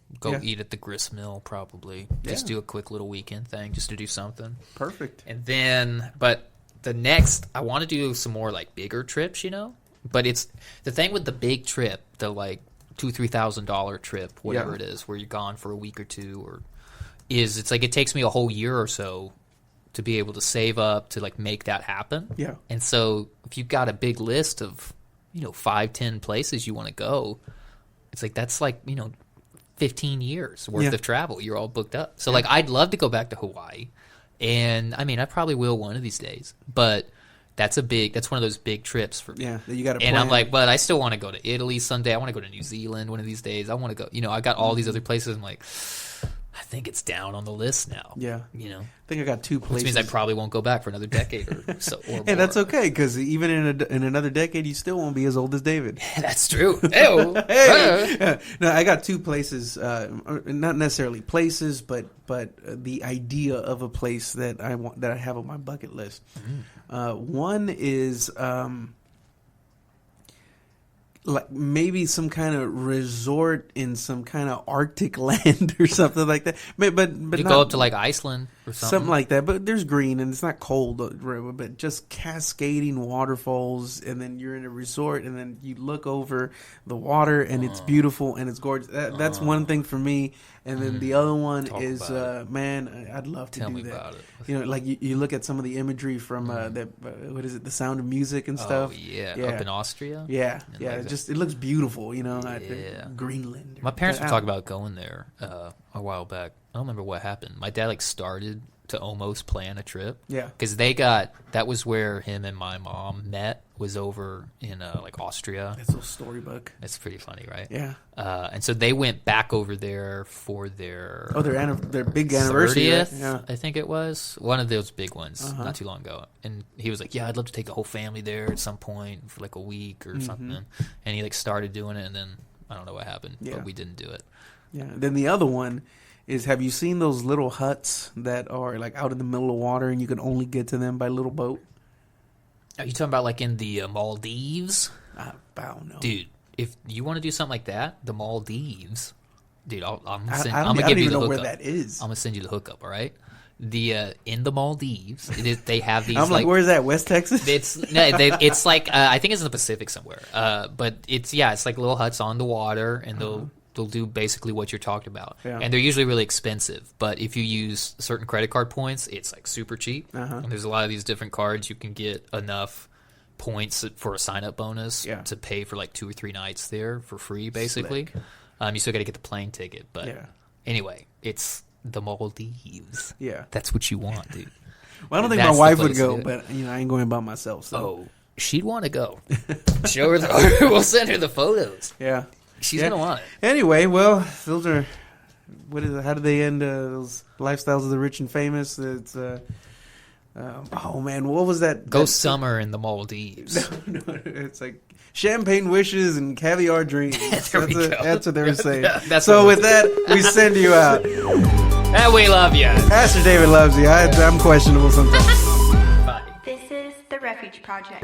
eat at the grist mill probably. Yeah. Just do a quick little weekend thing, just to do something. Perfect. And then, but the next, I want to do some more like bigger trips, you know. But it's the thing with the big trip, the like $2,000-$3,000 trip, whatever it is, where you're gone for a week or two, or is it's like it takes me a whole year or so to be able to save up to like make that happen. Yeah. And so if you've got a big list of 5-10 places you want to go, it's like that's like 15 years worth of travel. You're all booked up. So like I'd love to go back to Hawaii, and I mean I probably will one of these days, but that's one of those big trips for me. Yeah, that you got to plan. And I'm like, but I still want to go to Italy someday. I want to go to New Zealand one of these days. I want to go, I got all these other places. I'm like, I think it's down on the list now. Yeah. I think I got 2 places. Which means I probably won't go back for another decade or so. Or hey, that's okay, because even in another decade, you still won't be as old as David. That's true. Hey. Yeah. No, I got 2 places, not necessarily places, but the idea of a place that I have on my bucket list. One is like maybe some kind of resort in some kind of Arctic land or something like that. But you go up to like Iceland or something like that. But there's green and it's not cold, but just cascading waterfalls, and then you're in a resort, and then you look over the water, and it's beautiful and it's gorgeous. That's one thing for me. And then the other one is, man, I'd love to do that. About it. Like you look at some of the imagery from what is it, The Sound of Music and stuff. Oh yeah, up in Austria. Yeah, it looks beautiful. Greenland. My parents were talking about going there a while back. I don't remember what happened. My dad started to almost plan a trip. Yeah, because that was where him and my mom met. Was over in like Austria. That's a storybook. It's pretty funny, right? Yeah. And so they went back over there for their their big anniversary. 30th, right? Yeah. I think it was one of those big ones not too long ago. And he was like, "Yeah, I'd love to take the whole family there at some point for like a week or something." And he started doing it, and then I don't know what happened, but we didn't do it. Yeah. Then the other one is, have you seen those little huts that are like out in the middle of water, and you can only get to them by little boat? Are you talking about like in the Maldives? I don't know. Dude, if you want to do something like that, the Maldives, dude, I'm gonna give you the hookup. I don't even know where that is. I'm gonna send you the hookup, all right? In the Maldives, they have these. I'm like, where's that? West Texas? It's like I think it's in the Pacific somewhere. But it's like little huts on the water, and they'll do basically what you're talking about. Yeah. And they're usually really expensive. But if you use certain credit card points, it's like super cheap. And there's a lot of these different cards. You can get enough points for a sign-up bonus to pay for like 2 or 3 nights there for free, basically. You still got to get the plane ticket. But anyway, it's the Maldives. Yeah. That's what you want, dude. Well, I don't think my wife would go, but I ain't going by myself. So. Oh, she'd want to go. Show her we'll send her the photos. Yeah. She's going to want it. Anyway, well, those are, how do they end those lifestyles of the rich and famous? It's, oh man, what was that? Go summer in the Maldives. No, it's like champagne wishes and caviar dreams. That's what they're saying. So with that, we send you out. And we love you. Pastor David loves you. I'm questionable sometimes. This is the Refuge Project.